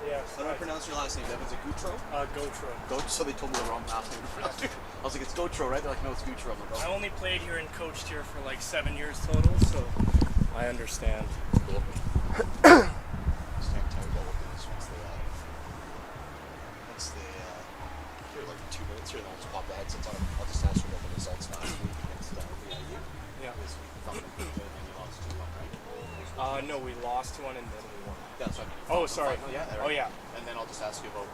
Yeah. How do I pronounce your last name, Devin? Is it Gutro? Gotro. So they told me the wrong last name to pronounce it. I was like, it's Gotro, right? They're like, no, it's Gutro. I'm like, I only played here and coached here for like 7 years total, so I understand. cool. Just hang tight while we'll do this once they here like 2 minutes here, and I'll just pop the headsets on. I'll just ask you about the results last week against VIU. Yeah. Because we found them pretty good and you lost 2-1, right? No, we lost 2-1 and then we won. That's what I mean. Oh, sorry. Yeah, Oh, yeah. And then I'll just ask you about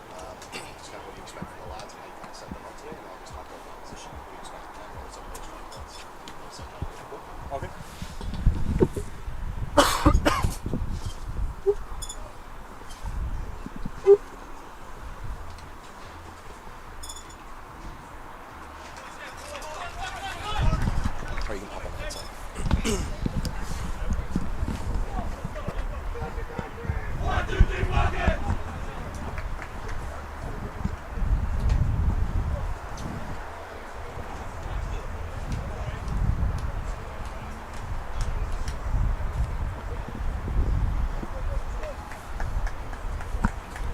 just kind of what you expect from the lads and how you kind of set them up today, and I'll just talk about the opposition, what you expect from them, what some of those strong points. Okay. Or you can pop on the headset.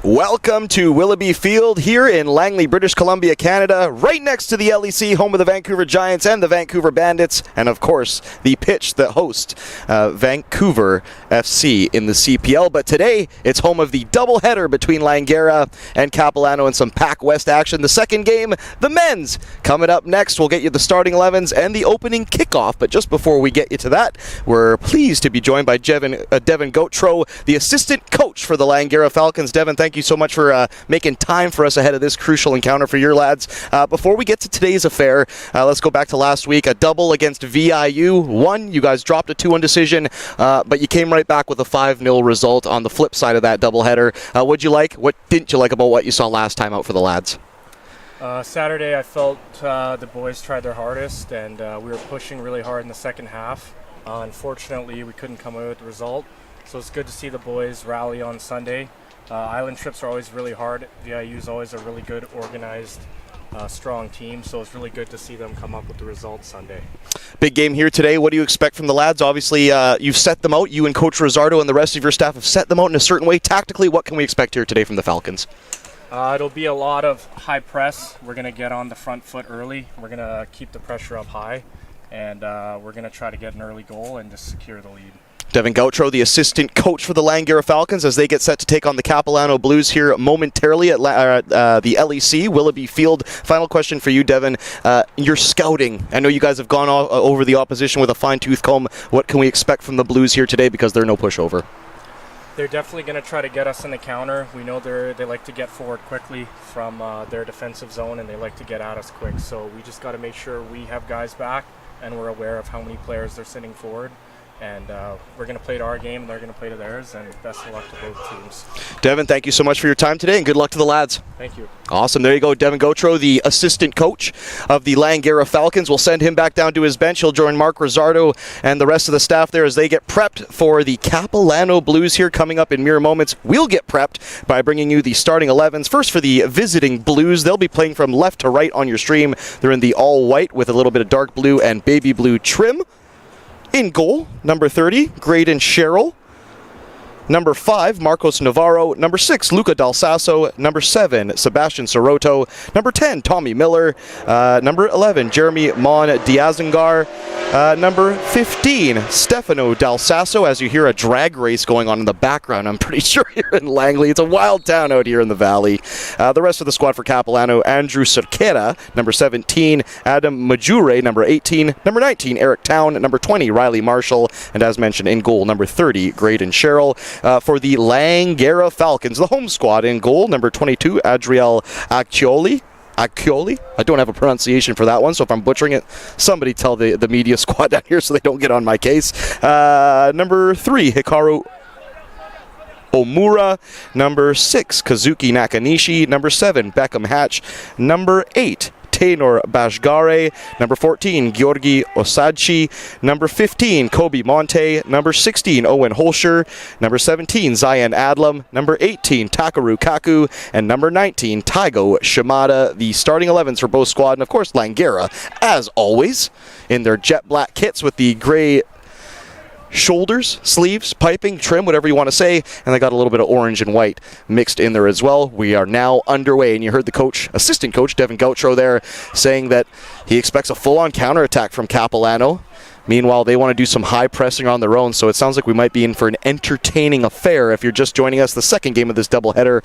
Welcome to Willoughby Field here in Langley, British Columbia, Canada, right next to the LEC, home of the Vancouver Giants and the Vancouver Bandits, and of course, the pitch that hosts Vancouver FC in the CPL. But today, it's home of the doubleheader between Langara and Capilano and some PACWEST action. The second game, the men's, coming up next. We'll get you the starting 11s and the opening kickoff. But just before we get you to that, we're pleased to be joined by Devin Gotro, the assistant coach for the Langara Falcons. Devin, thank you so much for making time for us ahead of this crucial encounter for your lads. Before we get to today's affair, let's go back to last week. A double against VIU. One, you guys dropped a 2-1 decision, but you came right back with a 5-0 result on the flip side of that doubleheader. What'd you like? What didn't you like about what you saw last time out for the lads? Saturday, I felt the boys tried their hardest, and we were pushing really hard in the second half. Unfortunately, we couldn't come away with the result, so it's good to see the boys rally on Sunday. Island trips are always really hard. VIU is always a really good, organized, strong team, so it's really good to see them come up with the result Sunday. Big game here today. What do you expect from the lads? Obviously, you've set them out. You and Coach Rosardo and the rest of your staff have set them out in a certain way. Tactically, what can we expect here today from the Falcons? It'll be a lot of high press. We're going to get on the front foot early. We're going to keep the pressure up high, and we're going to try to get an early goal and just secure the lead. Devin Gotro, the assistant coach for the Langara Falcons, as they get set to take on the Capilano Blues here momentarily at the LEC, Willoughby Field. Final question for you, Devin. Your scouting. I know you guys have gone over the opposition with a fine-tooth comb. What can we expect from the Blues here today, because they're no pushover? They're definitely going to try to get us in the counter. We know they like to get forward quickly from their defensive zone, and they like to get at us quick. So we just got to make sure we have guys back, and we're aware of how many players they're sending forward. And we're going to play to our game, and they're going to play to theirs, and best of luck to both teams. Devin, thank you so much for your time today, and good luck to the lads. Thank you. Awesome. There you go. Devin Gotro, the assistant coach of the Langara Falcons. We'll send him back down to his bench. He'll join Mark Rosardo and the rest of the staff there as they get prepped for the Capilano Blues here coming up in mere moments. We'll get prepped by bringing you the starting 11s. First for the visiting Blues. They'll be playing from left to right on your stream. They're in the all-white with a little bit of dark blue and baby blue trim. In goal, number 30, Graydon Sherrill. Number 5, Marcos Navarro. Number 6, Luca Dal Sasso. Number 7, Sebastian Soroto. Number 10, Tommy Miller. Number 11, Jeremy Mon Diazengar. Number 15, Stefano Dal Sasso. As you hear a drag race going on in the background, I'm pretty sure here in Langley. It's a wild town out here in the valley. The rest of the squad for Capilano, Andrew Cerquera, number 17, Adam Majure, number 18, number 19, Eric Town, number 20, Riley Marshall, and as mentioned in goal, number 30, Graydon Sherrill. For the Langara Falcons, the home squad in goal, number 22, Adriel Accioli. I don't have a pronunciation for that one, so if I'm butchering it, somebody tell the media squad down here so they don't get on my case. Number 3, Hikaru Omura. Number 6, Kazuki Nakanishi. Number 7, Beckham Hatch. Number 8, Taynor Bashgare. Number 14, Georgi Osadchi. Number 15, Kobe Monte. Number 16, Owen Holscher. Number 17, Zion Adlam. Number 18, Takaru Kaku. And number 19, Taigo Shimada. The starting 11s for both squad. And of course, Langara, as always, in their jet black kits with the gray shoulders, sleeves, piping, trim, whatever you want to say, and they got a little bit of orange and white mixed in there as well. We are now underway, and you heard the coach, assistant coach, Devin Gautreau there, saying that he expects a full-on counterattack from Capilano. Meanwhile, they want to do some high pressing on their own, so it sounds like we might be in for an entertaining affair. If you're just joining us, the second game of this doubleheader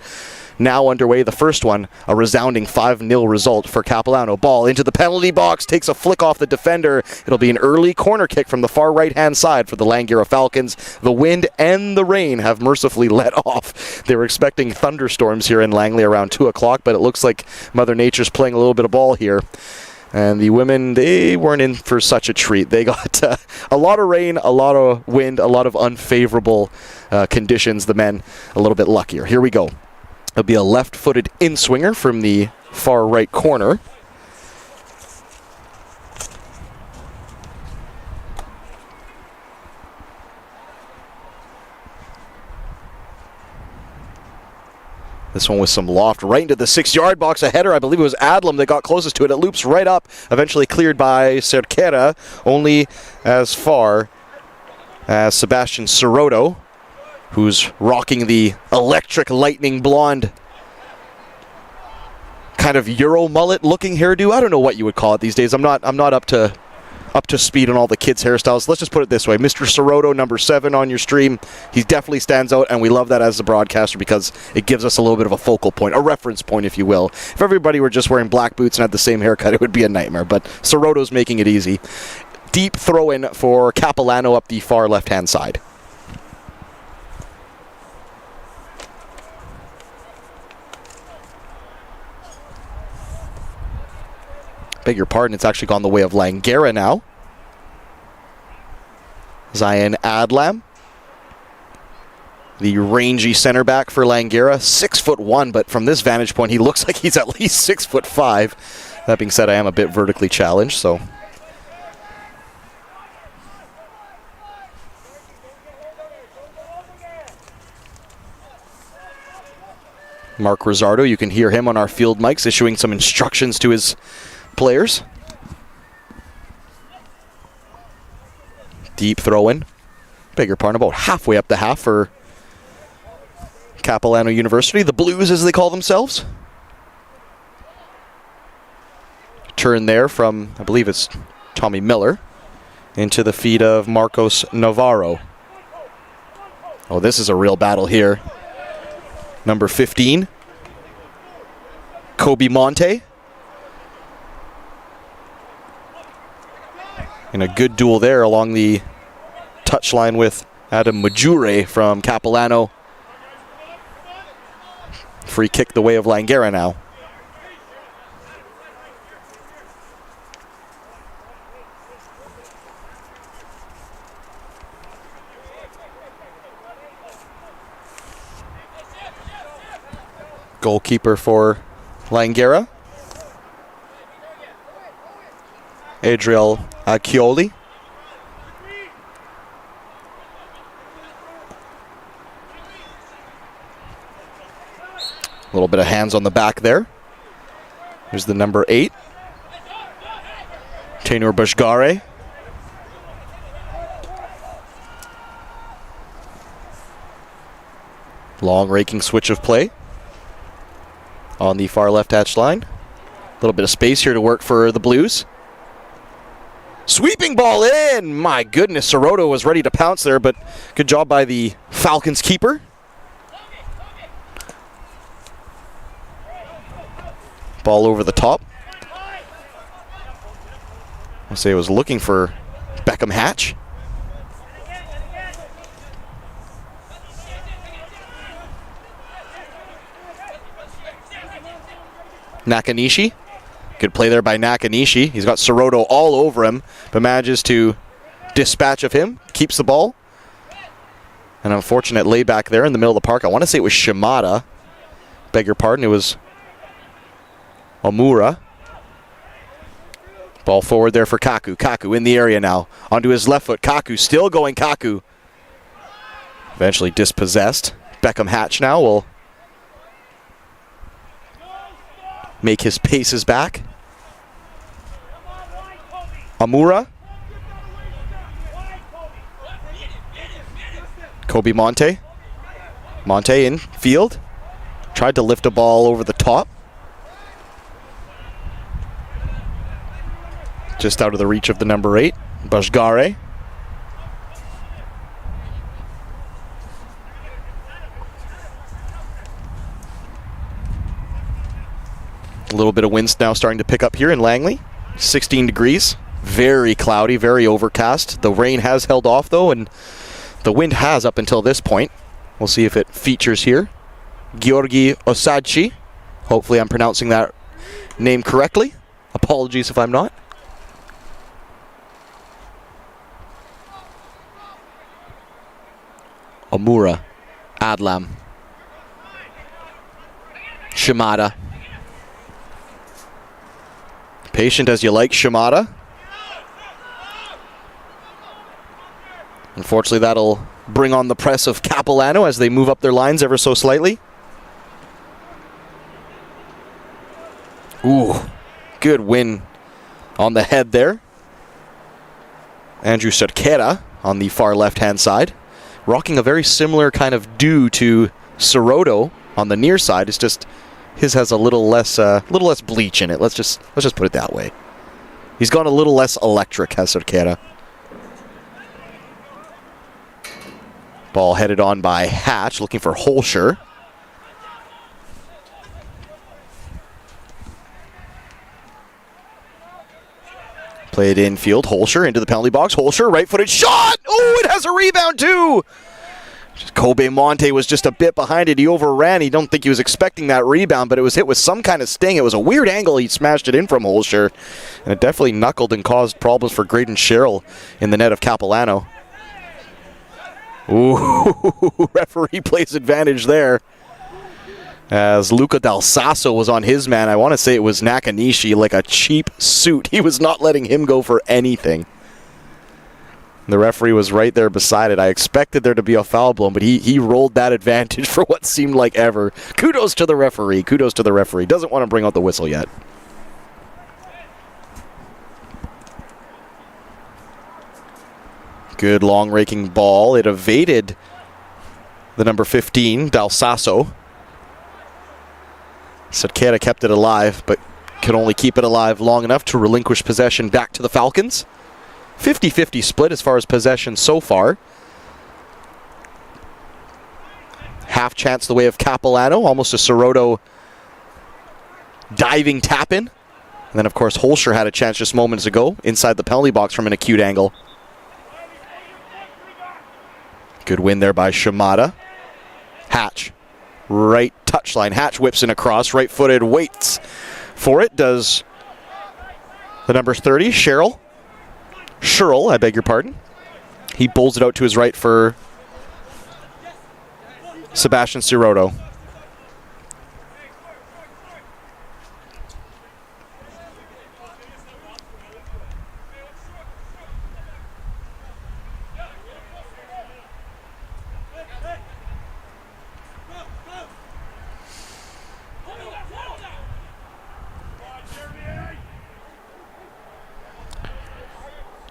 now underway. The first one, a resounding 5-0 result for Capilano. Ball into the penalty box, takes a flick off the defender. It'll be an early corner kick from the far right-hand side for the Langara Falcons. The wind and the rain have mercifully let off. They were expecting thunderstorms here in Langley around 2 o'clock, but it looks like Mother Nature's playing a little bit of ball here. And the women, they weren't in for such a treat. They got a lot of rain, a lot of wind, a lot of unfavorable conditions. The men, a little bit luckier. Here we go. It'll be a left-footed in-swinger from the far right corner. This one with some loft right into the 6-yard box. A header, I believe it was Adlam that got closest to it. It loops right up, eventually cleared by Cerquera, only as far as Sebastian Sirotto, who's rocking the electric lightning blonde kind of Euro mullet looking hairdo. I don't know what you would call it these days. I'm not up to speed on all the kids' hairstyles. Let's just put it this way. Mr. Sirotto, number 7 on your stream, he definitely stands out, and we love that as a broadcaster because it gives us a little bit of a focal point, a reference point, if you will. If everybody were just wearing black boots and had the same haircut, it would be a nightmare, but Sirotto's making it easy. Deep throw-in for Capilano up the far left-hand side. Beg your pardon, it's actually gone the way of Langara now. Zion Adlam, the rangy center back for Langara, 6'1", but from this vantage point, he looks like he's at least 6'5". That being said, I am a bit vertically challenged, so. Mark Rizzardo, you can hear him on our field mics issuing some instructions to his players. Deep throw-in. Beg your pardon, about halfway up the half for Capilano University. The Blues, as they call themselves. Turn there from, I believe it's Tommy Miller, into the feet of Marcos Navarro. Oh, this is a real battle here. Number 15, Kobe Monte. In a good duel there along the touchline with Adam Majure from Capilano. Free kick the way of Langara now. Goalkeeper for Langara, Adriel Accioli. A little bit of hands on the back there. There's the number 8, Tenur Bashgare. Long raking switch of play on the far left hatch line. A little bit of space here to work for the Blues. Sweeping ball in! My goodness, Sirotto was ready to pounce there, but good job by the Falcons keeper. Ball over the top. I'll say it was looking for Beckham Hatch. Nakanishi. Good play there by Nakanishi. He's got Sirotto all over him, but manages to dispatch of him. Keeps the ball. An unfortunate layback there in the middle of the park. I want to say it was Shimada. Beg your pardon, it was Omura. Ball forward there for Kaku. Kaku in the area now. Onto his left foot. Kaku still going Kaku. Eventually dispossessed. Beckham Hatch now will make his paces back. Kobe Monte. Monte in field. Tried to lift a ball over the top. Just out of the reach of the number 8, Bajgare. A little bit of wind now starting to pick up here in Langley. 16 degrees. Very cloudy, very overcast. The rain has held off though, and the wind has up until this point. We'll see if it features here. Georgi Osadchi. Hopefully I'm pronouncing that name correctly. Apologies if I'm not. Amura. Adlam. Shimada. Patient as you like, Shimada. Unfortunately, that'll bring on the press of Capilano as they move up their lines ever so slightly. Ooh, good win on the head there. Andrew Cerquera on the far left-hand side. Rocking a very similar kind of do to Soroto on the near side. It's just his has a little less bleach in it. Let's just put it that way. He's gone a little less electric, has Cerquera. Ball headed on by Hatch, looking for Holscher. Played infield, Holscher into the penalty box. Holscher, right-footed shot! Oh, it has a rebound too! Kobe Monte was just a bit behind it. He overran. He don't think he was expecting that rebound, but it was hit with some kind of sting. It was a weird angle. He smashed it in from Holscher, and it definitely knuckled and caused problems for Graydon Sherrill in the net of Capilano. Ooh, referee plays advantage there. As Luca Del Sasso was on his man, I want to say it was Nakanishi, like a cheap suit. He was not letting him go for anything. The referee was right there beside it. I expected there to be a foul blown, but he rolled that advantage for what seemed like ever. Kudos to the referee. Kudos to the referee. Doesn't want to bring out the whistle yet. Good long raking ball. It evaded the number 15, Del Sasso. Cerquera kept it alive, but could only keep it alive long enough to relinquish possession back to the Falcons. 50-50 split as far as possession so far. Half chance the way of Capilano, almost a Soroto diving tap-in. And then, of course, Holscher had a chance just moments ago inside the penalty box from an acute angle. Good win there by Shimada. Hatch. Right touchline. Hatch whips in across. Right-footed. Waits for it. Does the number 30, Sherrill, I beg your pardon. He bowls it out to his right for Sebastian Sirotto.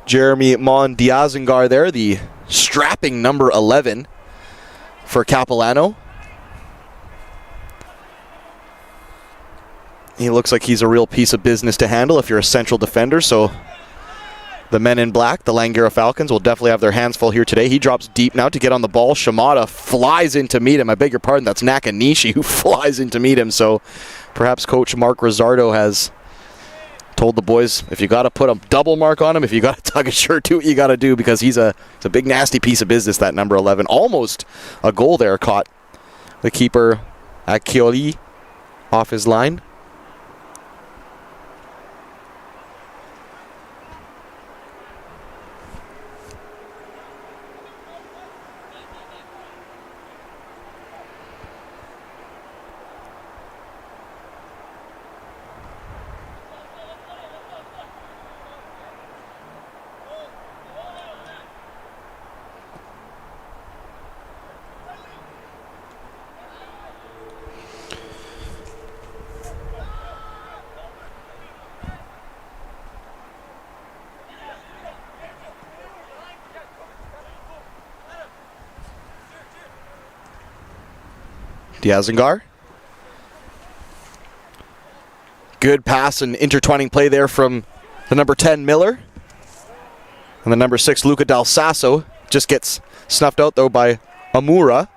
Jeremy Mondiazengar there, the strapping number 11 for Capilano. He looks like he's a real piece of business to handle if you're a central defender, so the men in black, the Langara Falcons, will definitely have their hands full here today. He drops deep now to get on the ball. Shimada flies in to meet him. I beg your pardon, that's Nakanishi who flies in to meet him, so perhaps Coach Mark Rizzardo has told the boys, if you got to put a double mark on him, if you got to tug a shirt, do what you got to do, because it's a big nasty piece of business, that number 11. Almost a goal there, caught the keeper Accioli off his line. Diazengar. Good pass and intertwining play there from the number 10, Miller. And the number 6, Luca Dal Sasso, just gets snuffed out, though, by Amura.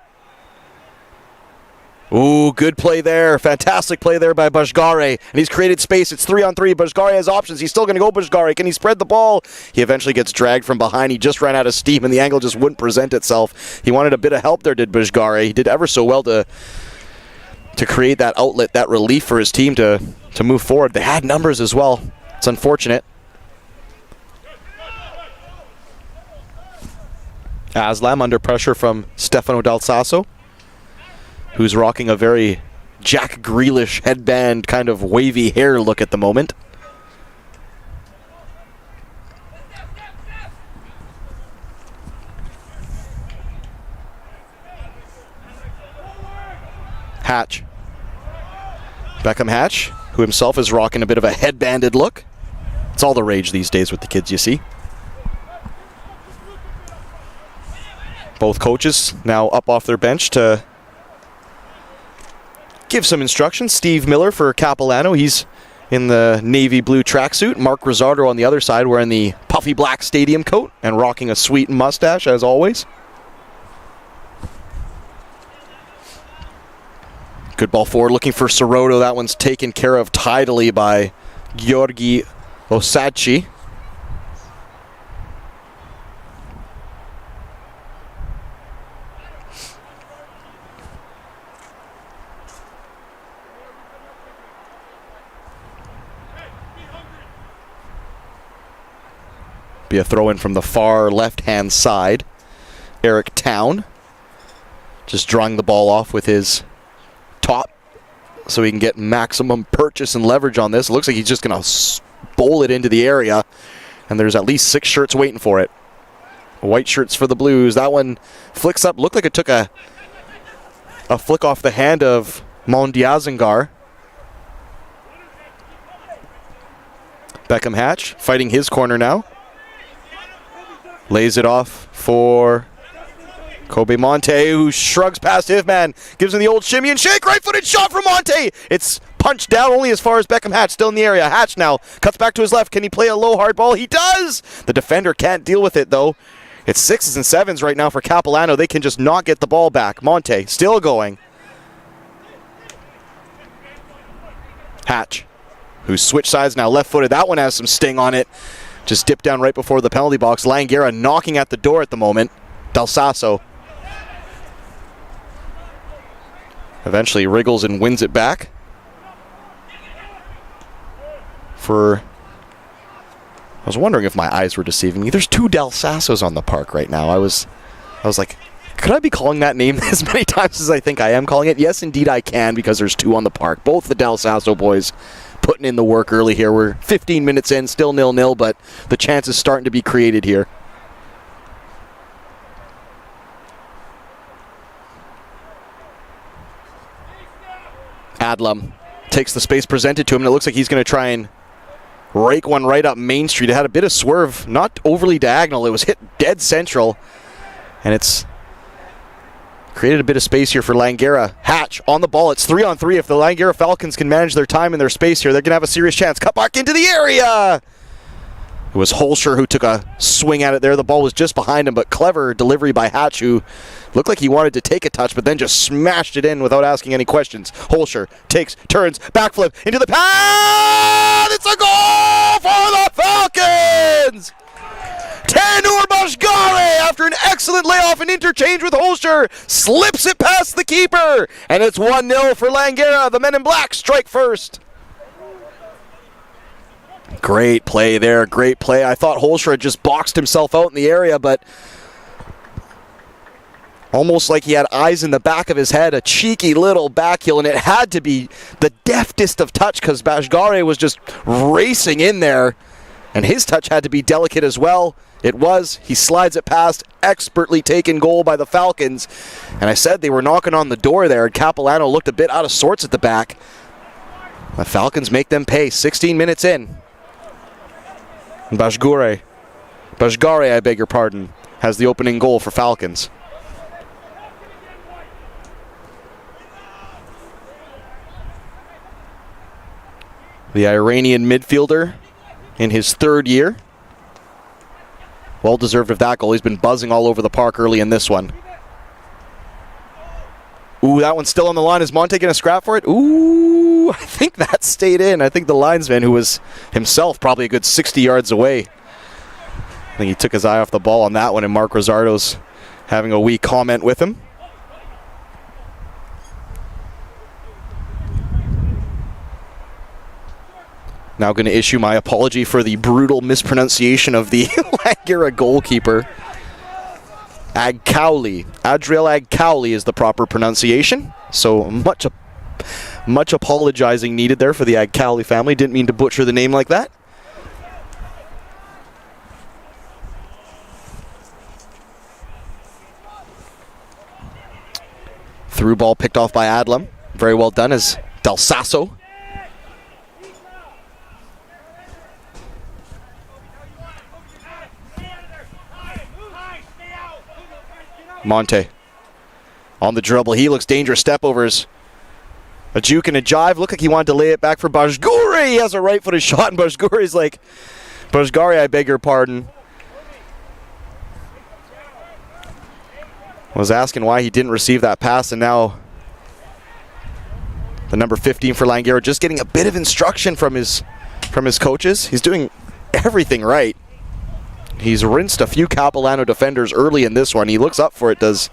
Ooh, good play there. Fantastic play there by Bajgare. And he's created space. It's 3-on-3. Bajgare has options. He's still going to go Bajgare. Can he spread the ball? He eventually gets dragged from behind. He just ran out of steam, and the angle just wouldn't present itself. He wanted a bit of help there, did Bajgare. He did ever so well to create that outlet, that relief for his team to move forward. They had numbers as well. It's unfortunate. Aslam under pressure from Stefano Dal Sasso, who's rocking a very Jack Grealish headband kind of wavy hair look at the moment. Hatch. Beckham Hatch, who himself is rocking a bit of a headbanded look. It's all the rage these days with the kids, you see. Both coaches now up off their bench to give some instructions. Steve Miller for Capilano. He's in the navy blue tracksuit. Mark Rizzardo on the other side wearing the puffy black stadium coat and rocking a sweet mustache as always. Good ball forward looking for Soroto. That one's taken care of tidily by Georgi Osacci. Be a throw-in from the far left-hand side. Eric Town just drawing the ball off with his top so he can get maximum purchase and leverage on this. It looks like he's just going to bowl it into the area, and there's at least 6 shirts waiting for it. White shirts for the Blues. That one flicks up. Looked like it took a flick off the hand of Mondiazengar. Beckham Hatch fighting his corner now. Lays it off for Kobe Monte, who shrugs past his man. Gives him the old shimmy and shake. Right-footed shot from Monte. It's punched down only as far as Beckham Hatch. Still in the area. Hatch now cuts back to his left. Can he play a low hard ball? He does! The defender can't deal with it, though. It's 6s and 7s right now for Capilano. They can just not get the ball back. Monte still going. Hatch, who's switched sides now left-footed. That one has some sting on it. Just dipped down right before the penalty box. Langara knocking at the door at the moment. Dal Sasso eventually wriggles and wins it back. I was wondering if my eyes were deceiving me. There's 2 Dal Sassos on the park right now. I was like, could I be calling that name as many times as I think I am calling it? Yes, indeed I can, because there's 2 on the park. Both the Dal Sasso boys putting in the work early here. We're 15 minutes in, still 0-0, but the chance is starting to be created here. Adlam takes the space presented to him, and it looks like he's going to try and rake one right up Main Street. It had a bit of swerve, not overly diagonal. It was hit dead central, and it's created a bit of space here for Langara. Hatch on the ball. It's 3-on-3. If the Langara Falcons can manage their time and their space here, they're going to have a serious chance. Cut back into the area. It was Holscher who took a swing at it there. The ball was just behind him, but clever delivery by Hatch, who looked like he wanted to take a touch, but then just smashed it in without asking any questions. Holscher takes, turns, backflip into the path. It's a goal for the Falcons! Tanur Bajgare, after an excellent layoff and interchange with Holscher, slips it past the keeper, and it's 1-0 for Langara. The men in black strike first. Great play there, great play. I thought Holscher had just boxed himself out in the area, but almost like he had eyes in the back of his head, a cheeky little back heel, and it had to be the deftest of touch because Bajgare was just racing in there, and his touch had to be delicate as well. It was. He slides it past. Expertly taken goal by the Falcons. And I said they were knocking on the door there, and Capilano looked a bit out of sorts at the back. The Falcons make them pay. 16 minutes in. And Bajgare, I beg your pardon, has the opening goal for Falcons. The Iranian midfielder in his third year. Well deserved of that goal. He's been buzzing all over the park early in this one. Ooh, that one's still on the line. Is Monte going to scrap for it? Ooh, I think that stayed in. I think the linesman, who was himself probably a good 60 yards away, I think he took his eye off the ball on that one, and Mark Rosardo's having a wee comment with him. Now going to issue my apology for the brutal mispronunciation of the Langara goalkeeper. Agcowley. Adriel Agcowley is the proper pronunciation. So much apologizing needed there for the Agcowley family. Didn't mean to butcher the name like that. Through ball picked off by Adlam. Very well done as Del Sasso. Monte on the dribble. He looks dangerous. Step overs. A juke and a jive. Looked like he wanted to lay it back for Bajguri. He has a right-footed shot, and Bajguri's like, Bajgari, I beg your pardon. Was asking why he didn't receive that pass, and now the number 15 for Langara just getting a bit of instruction from his coaches. He's doing everything right. He's rinsed a few Capilano defenders early in this one. He looks up for it, does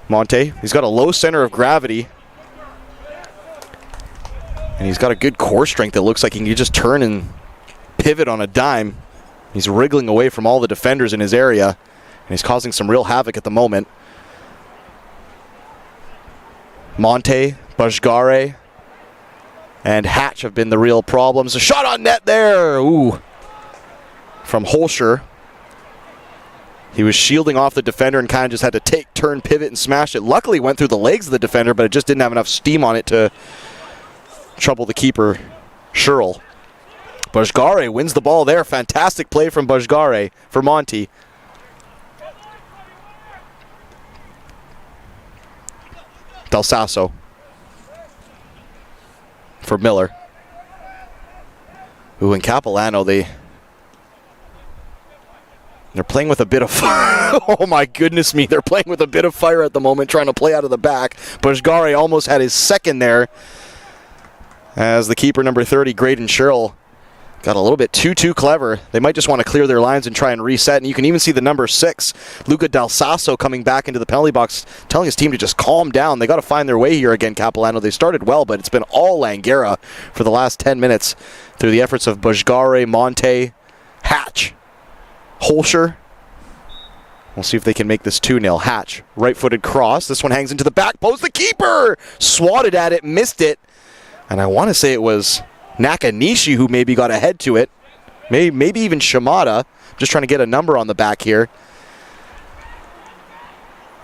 Monte. He's got a low center of gravity. And he's got a good core strength that looks like he can just turn and pivot on a dime. He's wriggling away from all the defenders in his area. And he's causing some real havoc at the moment. Monte, Bajgare, and Hatch have been the real problems. A shot on net there! Ooh. From Holscher. He was shielding off the defender and kind of just had to turn, pivot, and smash it. Luckily went through the legs of the defender, but it just didn't have enough steam on it to trouble the keeper, Sherrill. Bajgare wins the ball there. Fantastic play from Bajgare for Monty. Del Sasso for Miller. Ooh, in Capilano, they're playing with a bit of fire. Oh my goodness me, they're playing with a bit of fire at the moment, trying to play out of the back. Bajgare almost had his second there as the keeper, number 30, Graydon Sherrill, got a little bit too clever. They might just want to clear their lines and try and reset. And you can even see the number 6, Luca Del Sasso, coming back into the penalty box, telling his team to just calm down. They got to find their way here again, Capilano. They started well, but it's been all Langara for the last 10 minutes through the efforts of Bajgare, Monte, Hatch, Holscher. We'll see if they can make this 2-0. Hatch, right-footed cross. This one hangs into the back post. The keeper swatted at it, missed it. And I want to say it was Nakanishi who maybe got ahead to it. Maybe even Shimada. Just trying to get a number on the back here.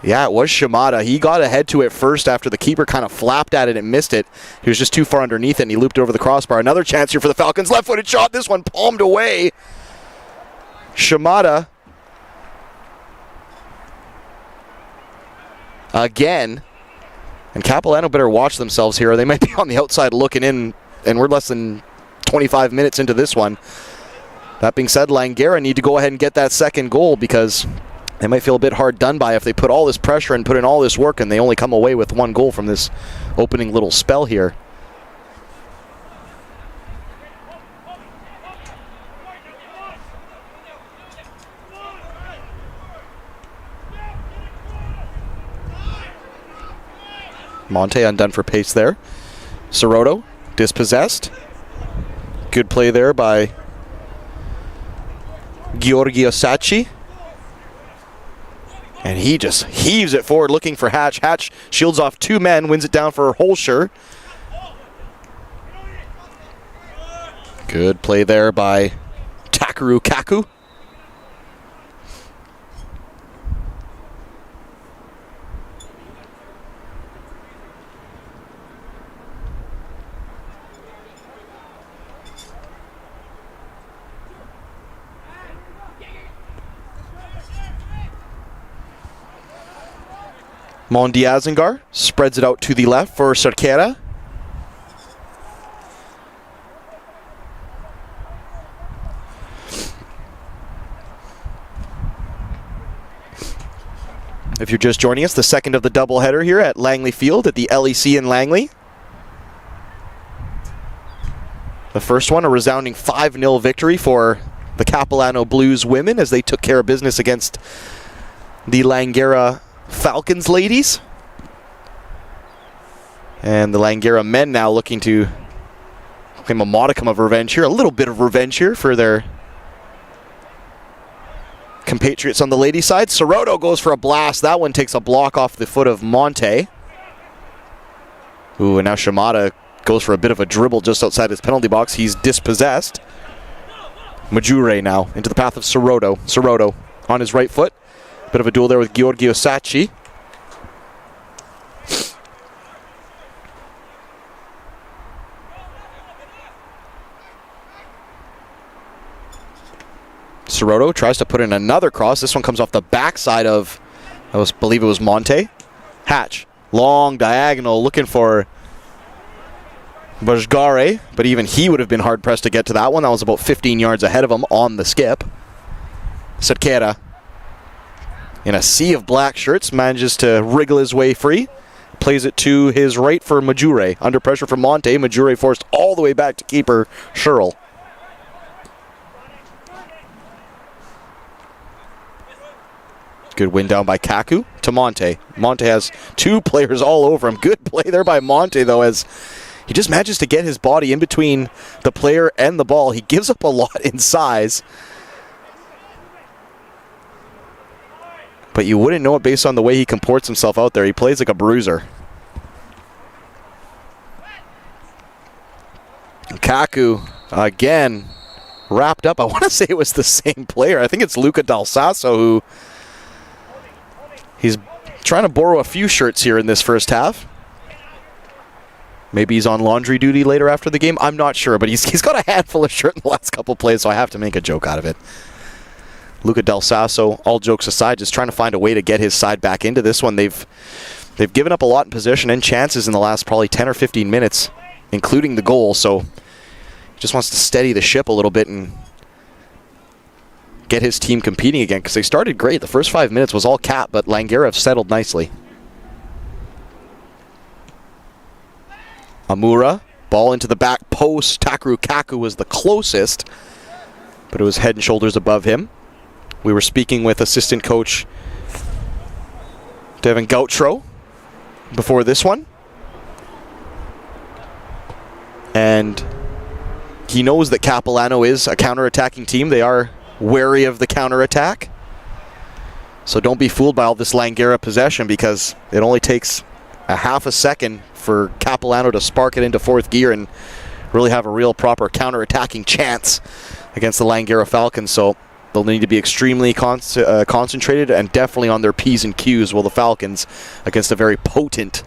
Yeah, it was Shimada. He got ahead to it first after the keeper kind of flapped at it and missed it. He was just too far underneath it, and he looped over the crossbar. Another chance here for the Falcons. Left-footed shot. This one palmed away. Shimada again. And Capilano better watch themselves here, or they might be on the outside looking in, and we're less than 25 minutes into this one. That being said, Langara need to go ahead and get that second goal, because they might feel a bit hard done by if they put all this pressure and put in all this work and they only come away with one goal from this opening little spell here. Monte undone for pace there. Soroto dispossessed. Good play there by Giorgio Sacchi. And he just heaves it forward looking for Hatch. Hatch shields off 2 men, wins it down for Holscher. Good play there by Takaru Kaku. Mondiazengar spreads it out to the left for Cerquera. if you're just joining us, the second of the doubleheader here at Langley Field at the LEC in Langley. The first one, a resounding 5-0 victory for the Capilano Blues women as they took care of business against the Langara Falcons ladies. And the Langara men now looking to claim a modicum of revenge here, a little bit of revenge here for their compatriots on the ladies' side. Soroto goes for a blast. That one takes a block off the foot of Monte. Ooh, and now Shimada goes for a bit of a dribble just outside his penalty box. He's dispossessed. Majure now into the path of Soroto. Soroto on his right foot. Bit of a duel there with Giorgio Sacchi. Soroto tries to put in another cross. This one comes off the backside of, I believe it was Monte. Hatch, long diagonal, looking for Bajgare, but even he would have been hard-pressed to get to that one. That was about 15 yards ahead of him on the skip. Setkera, in a sea of black shirts, manages to wriggle his way free. Plays it to his right for Majure. Under pressure from Monte, Majure forced all the way back to keeper Sherrill. Good win down by Kaku to Monte. Monte has two players all over him. Good play there by Monte, though, as he just manages to get his body in between the player and the ball. He gives up a lot in size, but you wouldn't know it based on the way he comports himself out there. He plays like a bruiser. Kaku, again, wrapped up. I want to say it was the same player. I think it's Luca Dal Sasso who... He's trying to borrow a few shirts here in this first half. Maybe he's on laundry duty later after the game. I'm not sure, but he's got a handful of shirts in the last couple plays, so I have to make a joke out of it. Luca Del Sasso, all jokes aside, just trying to find a way to get his side back into this one. They've given up a lot in possession and chances in the last probably 10 or 15 minutes, including the goal, so he just wants to steady the ship a little bit and get his team competing again, because they started great. The first 5 minutes was all Cap, but Langara have settled nicely. Amura, ball into the back post. Takaru Kaku was the closest, but it was head and shoulders above him. We were speaking with assistant coach Devin Gautreau before this one, and he knows that Capilano is a counter-attacking team. They are wary of the counterattack. So don't be fooled by all this Langara possession, because it only takes a half a second for Capilano to spark it into fourth gear and really have a real proper counterattacking chance against the Langara Falcons. So they'll need to be extremely concentrated and definitely on their P's and Q's will the Falcons against a very potent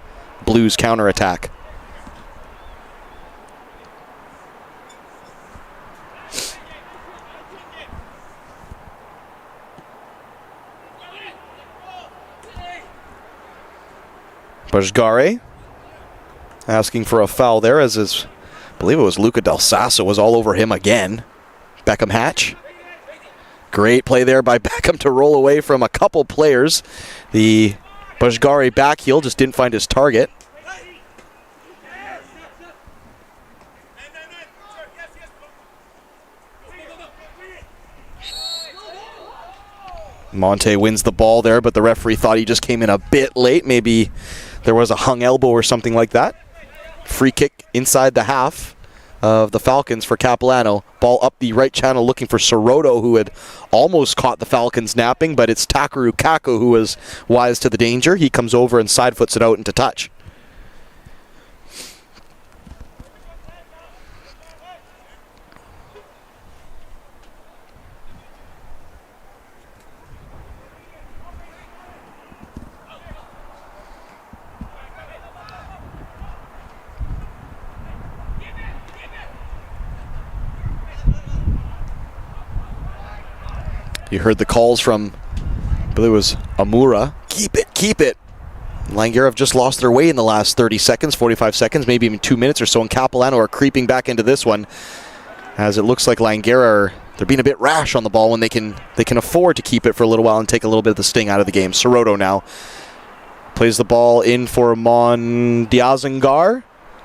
Blues counterattack. Bajgare asking for a foul there, as I believe it was Luca Del Sasso was all over him again. Beckham Hatch. Great play there by Beckham to roll away from a couple players. The Bajgare back heel just didn't find his target. Monte wins the ball there, but the referee thought he just came in a bit late. Maybe there was a hung elbow or something like that. Free kick inside the half of the Falcons for Capilano. Ball up the right channel looking for Soroto, who had almost caught the Falcons napping, but it's Takaru Kaku who was wise to the danger. He comes over and side foots it out into touch. You heard the calls from, I believe it was Amura. Keep it, keep it. Langara have just lost their way in the last 30 seconds, 45 seconds, maybe even 2 minutes or so, and Capilano are creeping back into this one, as it looks like Langara are they're being a bit rash on the ball when they can afford to keep it for a little while and take a little bit of the sting out of the game. Soroto now plays the ball in for Mondiazengar.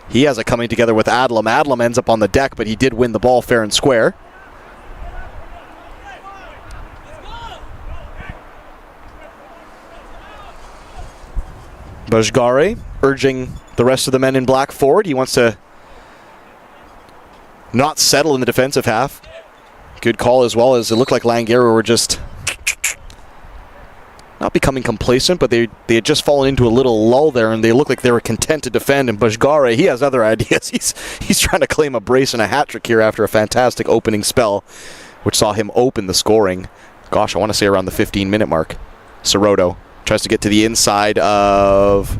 He has it coming together with Adlam. Adlam ends up on the deck, but he did win the ball fair and square. Bajgare urging the rest of the men in black forward. He wants to not settle in the defensive half. Good call as well, as it looked like Langara were just not becoming complacent, but they had just fallen into a little lull there, and they looked like they were content to defend. And Bajgare, he has other ideas. He's trying to claim a brace and a hat trick here after a fantastic opening spell, which saw him open the scoring. Gosh, I want to say around the 15-minute mark. Soroto tries to get to the inside of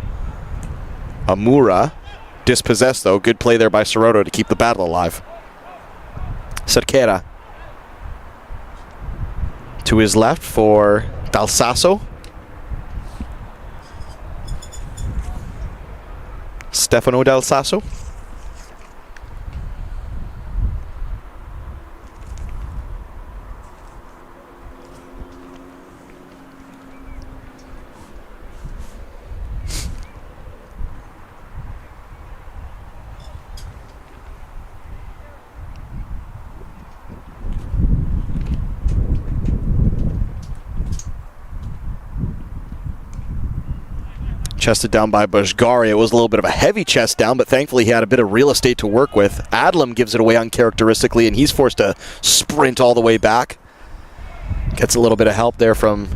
Amura. Dispossessed, though. Good play there by Soroto to keep the battle alive. Cerquera to his left for Dalsasso. Stefano Dalsasso. Chested down by Bajgare. It was a little bit of a heavy chest down, but thankfully he had a bit of real estate to work with. Adlam gives it away uncharacteristically, and he's forced to sprint all the way back. Gets a little bit of help there from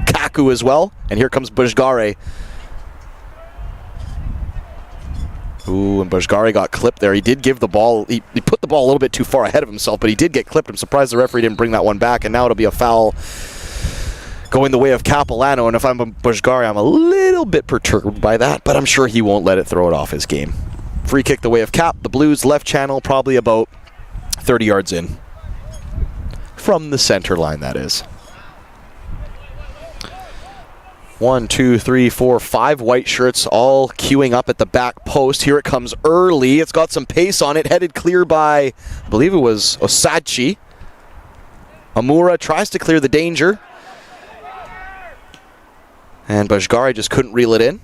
Kaku as well. And here comes Bajgare. Ooh, and Bajgare got clipped there. He did give the ball, he put the ball a little bit too far ahead of himself, but he did get clipped. I'm surprised the referee didn't bring that one back, and now it'll be a foul going the way of Capilano, and if I'm a Bajgare, I'm a little bit perturbed by that, but I'm sure he won't let it throw it off his game. Free kick the way of Cap. The Blues left channel, probably about 30 yards in. From the center line, that is. 1, 2, 3, 4, 5 white shirts all queuing up at the back post. Here it comes early. It's got some pace on it, headed clear by, I believe it was Osachi. Amura tries to clear the danger, and Bajgare just couldn't reel it in.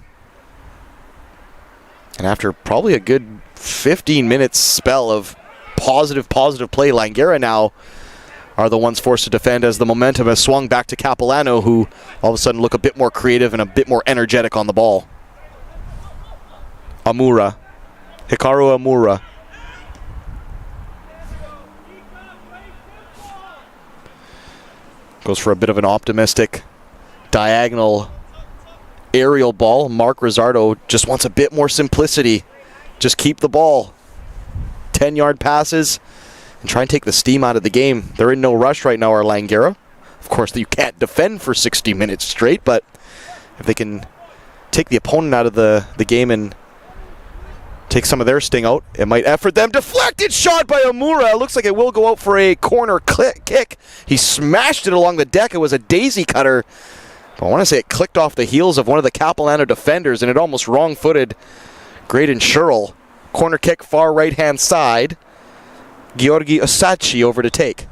And after probably a good 15-minute spell of positive play, Langara now are the ones forced to defend as the momentum has swung back to Capilano, who all of a sudden look a bit more creative and a bit more energetic on the ball. Amura. Hikaru Amura. Goes for a bit of an optimistic diagonal aerial ball. Mark Rizzardo just wants a bit more simplicity. Just keep the ball. 10-yard passes and try and take the steam out of the game. They're in no rush right now, our Langara. Of course, you can't defend for 60 minutes straight, but if they can take the opponent out of the game and take some of their sting out, it might effort them. Deflected shot by Amura. It looks like it will go out for a corner kick. He smashed it along the deck. It was a daisy cutter. I want to say it clicked off the heels of one of the Capilano defenders, and it almost wrong-footed Graydon Sherrill. Corner kick, far right-hand side. Georgi Osachi over to take.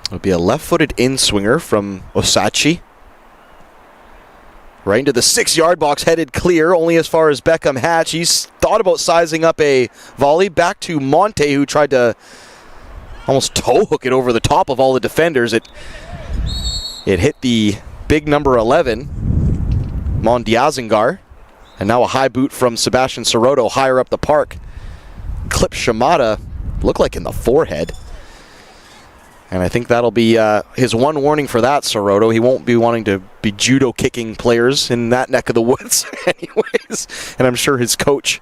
It'll be a left-footed in-swinger from Osachi. Right into the 6-yard box, headed clear, only as far as Beckham Hatch. He's thought about sizing up a volley back to Monte, who tried to almost toe hook it over the top of all the defenders. It hit the big number 11, Mondiazengar, and now a high boot from Sebastian Soroto higher up the park. Clip Shimada, looked like in the forehead. And I think that'll be his one warning for that, Soroto. He won't be wanting to be judo kicking players in that neck of the woods anyways. And I'm sure his coach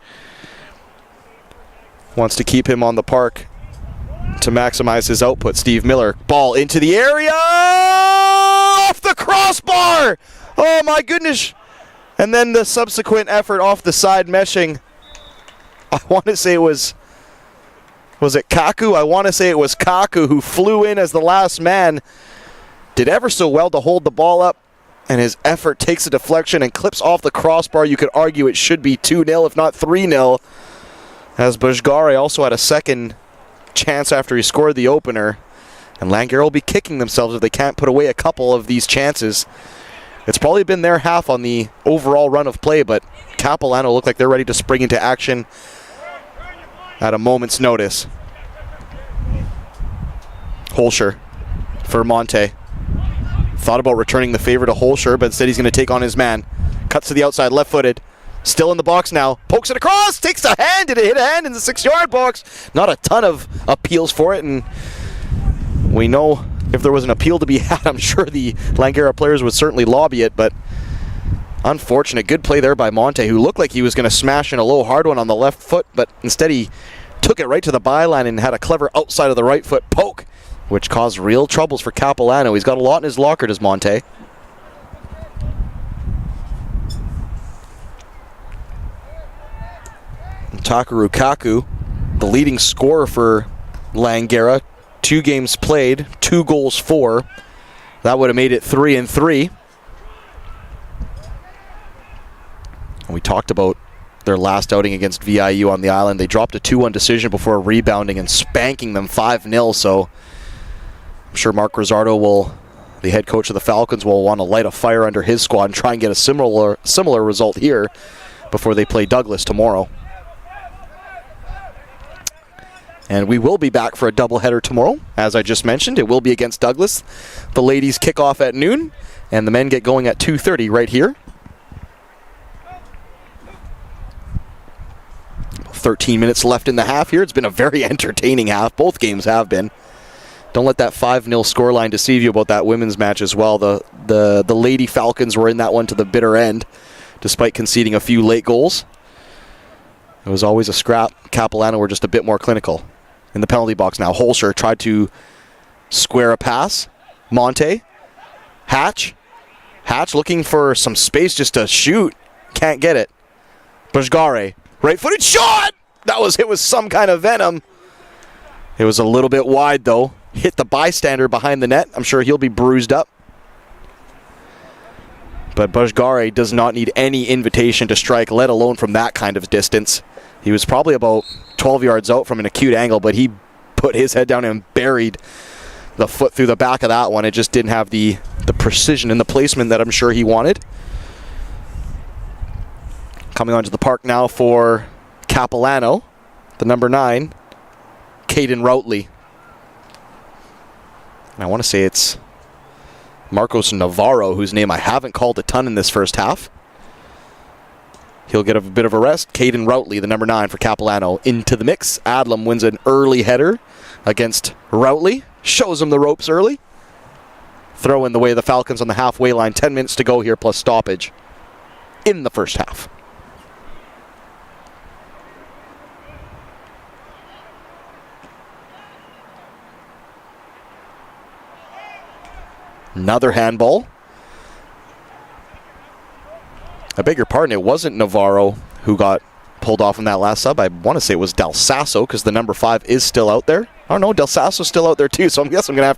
wants to keep him on the park to maximize his output. Steve Miller, ball into the area! Off the crossbar! Oh my goodness! And then the subsequent effort off the side meshing. I want to say it was it Kaku? I want to say it was Kaku who flew in as the last man. Did ever so well to hold the ball up. And his effort takes a deflection and clips off the crossbar. You could argue it should be 2-0, if not 3-0. As Bajgare also had a second chance after he scored the opener. And Langara will be kicking themselves if they can't put away a couple of these chances. It's probably been their half on the overall run of play, but Capilano look like they're ready to spring into action at a moment's notice. Holscher for Monte. Thought about returning the favor to Holscher, but instead he's going to take on his man. Cuts to the outside, left-footed. Still in the box now. Pokes it across, takes a hand. Did it hit a hand in the 6-yard box? Not a ton of appeals for it, and we know if there was an appeal to be had, I'm sure the Langara players would certainly lobby it, but unfortunate. Good play there by Monte, who looked like he was going to smash in a low hard one on the left foot, but instead he took it right to the byline and had a clever outside of the right foot poke, which caused real troubles for Capilano. He's got a lot in his locker, does Monte. Takaru Kaku, the leading scorer for Langara. 2 games played, 2 goals for. That would have made it 3-3. We talked about their last outing against VIU on the island. They dropped a 2-1 decision before rebounding and spanking them 5-0, so I'm sure Mark Rizzardo the head coach of the Falcons, will want to light a fire under his squad and try and get a similar result here before they play Douglas tomorrow. And we will be back for a doubleheader tomorrow. As I just mentioned, it will be against Douglas. The ladies kick off at noon, and the men get going at 2:30 right here. 13 minutes left in the half here. It's been a very entertaining half. Both games have been. Don't let that 5-0 scoreline deceive you about that women's match as well. The Lady Falcons were in that one to the bitter end, despite conceding a few late goals. It was always a scrap. Capilano were just a bit more clinical. In the penalty box now, Holscher tried to square a pass. Monte. Hatch looking for some space just to shoot. Can't get it. Bajgare. Right-footed shot! That was hit with some kind of venom. It was a little bit wide, though. Hit the bystander behind the net. I'm sure he'll be bruised up. But Bajgare does not need any invitation to strike, let alone from that kind of distance. He was probably about 12 yards out from an acute angle, but he put his head down and buried the foot through the back of that one. It just didn't have the precision and the placement that I'm sure he wanted. Coming onto the park now for Capilano, the number 9, Caden Routley. And I want to say it's Marcos Navarro, whose name I haven't called a ton in this first half. He'll get a bit of a rest. Caden Routley, the number 9 for Capilano, into the mix. Adlam wins an early header against Routley. Shows him the ropes early. Throw in the way of the Falcons on the halfway line. 10 minutes to go here plus stoppage in the first half. Another handball. I beg your pardon, it wasn't Navarro who got pulled off in that last sub. I want to say it was Del Sasso, because the number 5 is still out there. Oh no, Del Sasso's still out there too, so I guess I'm gonna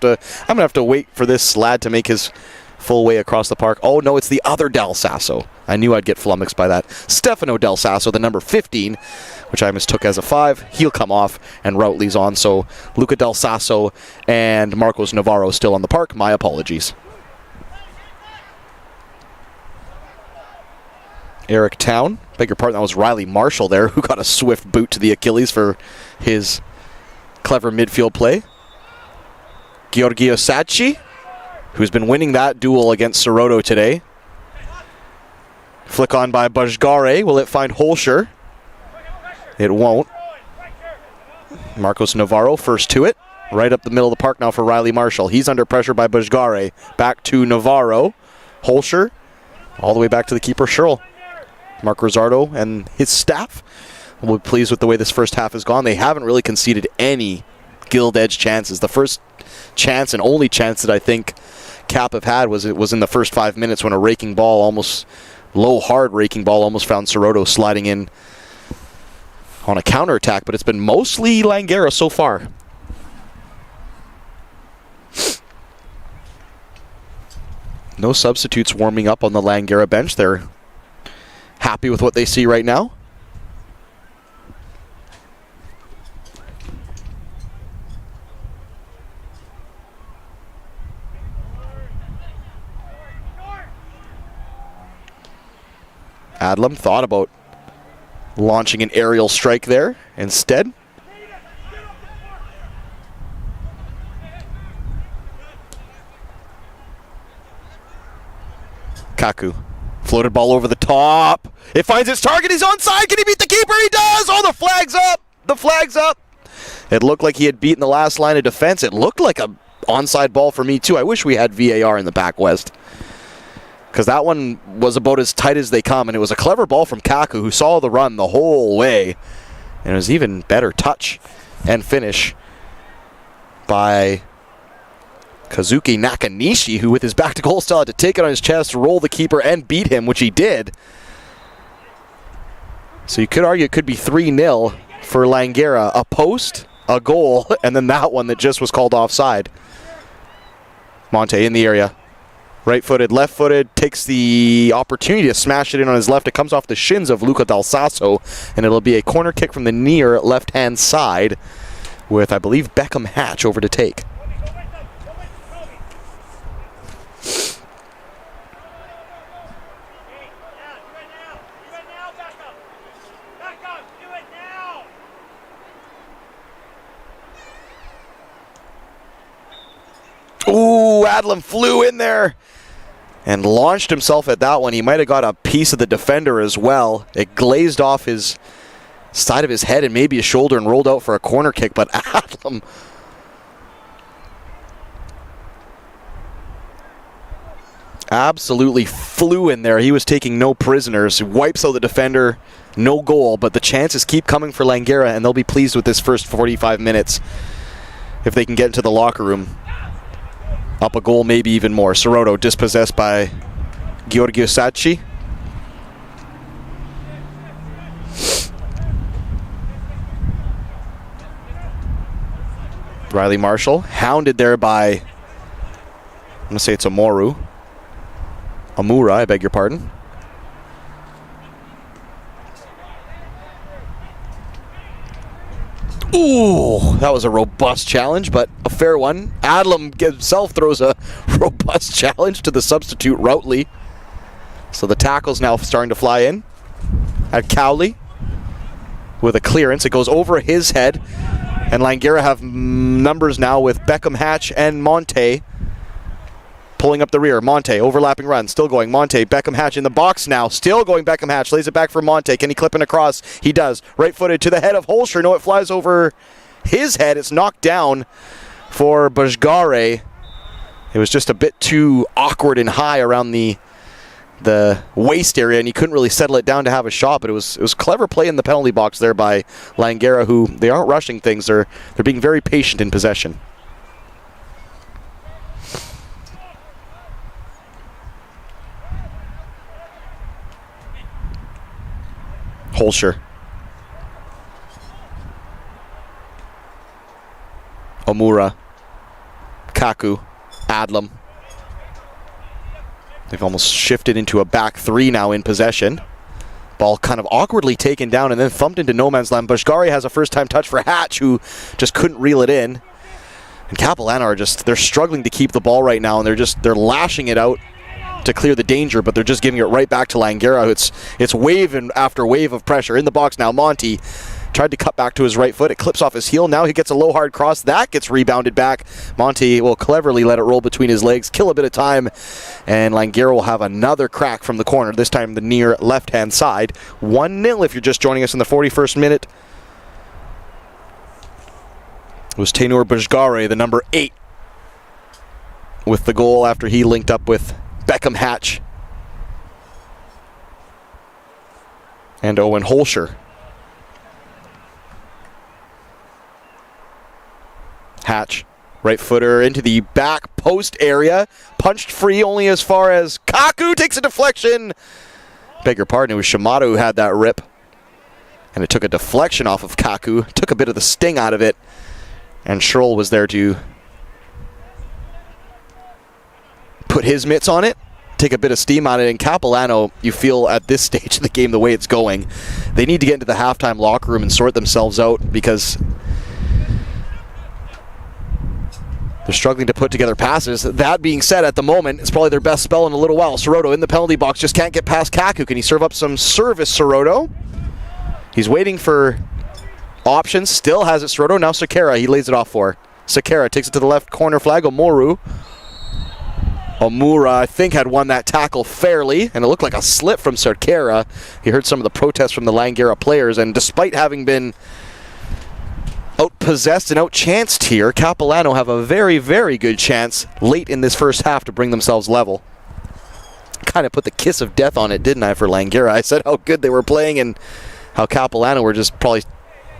have to wait for this lad to make his full way across the park. Oh no, it's the other Del Sasso. I knew I'd get flummoxed by that. Stefano Del Sasso, the number 15, which I mistook as a 5. He'll come off, and Routley's on. So Luca Del Sasso and Marcos Navarro still on the park. My apologies. Eric Town, beg your pardon, that was Riley Marshall there, who got a swift boot to the Achilles for his clever midfield play. Giorgio Sacchi, who's been winning that duel against Soroto today. Flick on by Bajgare. Will it find Holscher? It won't. Marcos Navarro first to it. Right up the middle of the park now for Riley Marshall. He's under pressure by Bajgare. Back to Navarro. Holscher. All the way back to the keeper, Sherrill. Mark Rizzardo and his staff will be pleased with the way this first half has gone. They haven't really conceded any gilt-edged chances. The first chance and only chance that I think Cap have had was in the first 5 minutes when a raking ball, almost low, hard raking ball, almost found Soroto sliding in on a counterattack, but it's been mostly Langara so far. No substitutes warming up on the Langara bench. They're happy with what they see right now. Adlam thought about launching an aerial strike there instead. Kaku. Floated ball over the top. It finds its target. He's onside. Can he beat the keeper? He does! Oh, the flag's up! The flag's up! It looked like he had beaten the last line of defense. It looked like a onside ball for me, too. I wish we had VAR in the PACWEST, because that one was about as tight as they come, and it was a clever ball from Kaku, who saw the run the whole way. And it was even better touch and finish by Kazuki Nakanishi, who with his back to goal still had to take it on his chest, roll the keeper, and beat him, which he did. So you could argue it could be 3-0 for Langara. A post, a goal, and then that one that just was called offside. Monte in the area. Right-footed, left-footed, takes the opportunity to smash it in on his left. It comes off the shins of Luca Del Sasso, and it'll be a corner kick from the near left-hand side with, I believe, Beckham Hatch over to take. Ooh, Adlam flew in there and launched himself at that one. He might have got a piece of the defender as well. It glazed off his side of his head and maybe his shoulder and rolled out for a corner kick, but Adlam absolutely flew in there. He was taking no prisoners. He wipes out the defender, no goal, but the chances keep coming for Langara, and they'll be pleased with this first 45 minutes if they can get into the locker room. Up a goal, maybe even more. Soroto dispossessed by Giorgio Sacchi. Riley Marshall, hounded there by, I'm going to say it's Amura, I beg your pardon. Ooh, that was a robust challenge, but a fair one. Adlam himself throws a robust challenge to the substitute Routley. So the tackle's now starting to fly in at Cowley with a clearance. It goes over his head, and Langara have numbers now with Beckham Hatch and Monte pulling up the rear. Monte, overlapping run, still going. Monte, Beckham Hatch in the box now, still going. Beckham Hatch lays it back for Monte. Can he clip it across? He does. Right-footed to the head of Holscher. No, it flies over his head. It's knocked down for Bajgare. It was just a bit too awkward and high around the waist area, and he couldn't really settle it down to have a shot, but it was clever play in the penalty box there by Langara, who they aren't rushing things. They're being very patient in possession. Holscher. Amura. Kaku. Adlam. They've almost shifted into a back three now in possession. Ball kind of awkwardly taken down and then thumped into no man's land. Bajgare has a first-time touch for Hatch, who just couldn't reel it in. And Capilano are they're struggling to keep the ball right now, and they're lashing it out to clear the danger, but they're just giving it right back to Langara. It's wave after wave of pressure in the box now. Monty tried to cut back to his right foot. It clips off his heel. Now he gets a low hard cross. That gets rebounded back. Monty will cleverly let it roll between his legs, kill a bit of time, and Langara will have another crack from the corner, this time the near left-hand side. 1-0 if you're just joining us in the 41st minute. It was Tainur Bajgare, the number 8, with the goal after he linked up with Beckham Hatch and Owen Holscher. Hatch, right footer into the back post area, punched free only as far as Kaku takes a deflection. Beg your pardon, it was Shimada who had that rip, and it took a deflection off of Kaku, took a bit of the sting out of it, and Schroll was there to put his mitts on it. take a bit of steam out of it. And Capilano, you feel at this stage of the game, the way it's going, they need to get into the halftime locker room and sort themselves out, because they're struggling to put together passes. That being said, at the moment, it's probably their best spell in a little while. Soroto in the penalty box, just can't get past Kaku. Can he serve up some service, Soroto? He's waiting for options. Still has it, Soroto. Now Sekera, he lays it off for. Sekera takes it to the left corner flag. Omura, I think, had won that tackle fairly, and it looked like a slip from Sekera. He heard some of the protests from the Langara players, and despite having been outpossessed and outchanced here, Capilano have a very, very good chance late in this first half to bring themselves level. Kind of put the kiss of death on it, didn't I, for Langara? I said how good they were playing and how Capilano were just probably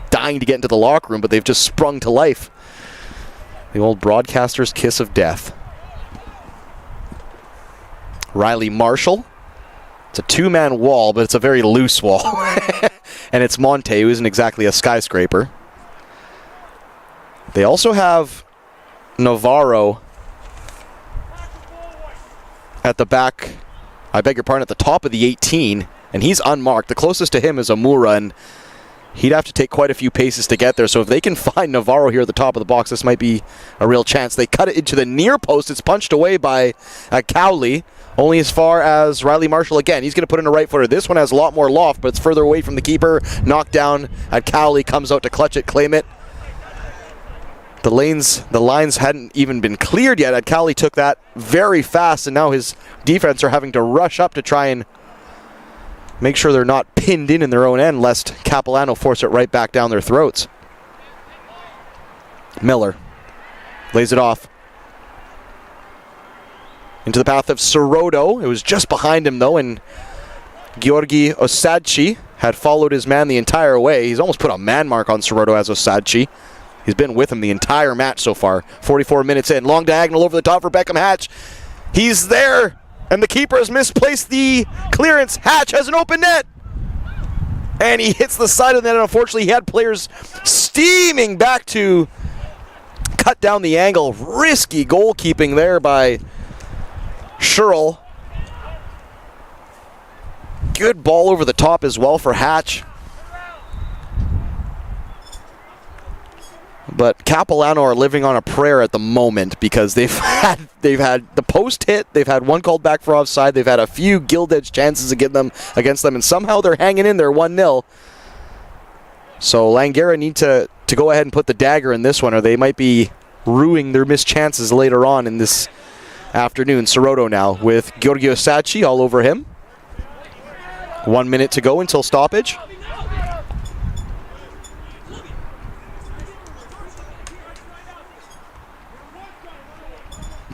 dying to get into the locker room, but they've just sprung to life. The old broadcaster's kiss of death. Riley Marshall. It's a two-man wall, but it's a very loose wall. And it's Monte, who isn't exactly a skyscraper. They also have Navarro at the back, I beg your pardon, at the top of the 18, and he's unmarked. The closest to him is Omura, and he'd have to take quite a few paces to get there. So if they can find Navarro here at the top of the box, this might be a real chance. They cut it into the near post. It's punched away by Cowley, only as far as Riley Marshall again. He's going to put in a right footer. This one has a lot more loft, but it's further away from the keeper. Knocked down at Cowley, comes out to clutch it, claim it. The lines hadn't even been cleared yet. Cowley took that very fast, and now his defense are having to rush up to try and make sure they're not pinned in their own end, lest Capilano force it right back down their throats. Miller lays it off into the path of Soroto. It was just behind him, though, and Georgi Osadchi had followed his man the entire way. He's almost put a man mark on Soroto as Osadchi. He's been with him the entire match so far. 44 minutes in. Long diagonal over the top for Beckham Hatch. He's there, and the keeper has misplaced the clearance. Hatch has an open net, and he hits the side of the net. Unfortunately, he had players steaming back to cut down the angle. Risky goalkeeping there by Sherrill. Good ball over the top as well for Hatch. But Capilano are living on a prayer at the moment, because they've had the post hit, they've had one called back for offside, they've had a few gilt-edged chances against them, and somehow they're hanging in there 1-0. So Langara need to go ahead and put the dagger in this one, or they might be ruining their missed chances later on in this afternoon. Soroto now with Giorgio Sacchi all over him. 1 minute to go until stoppage.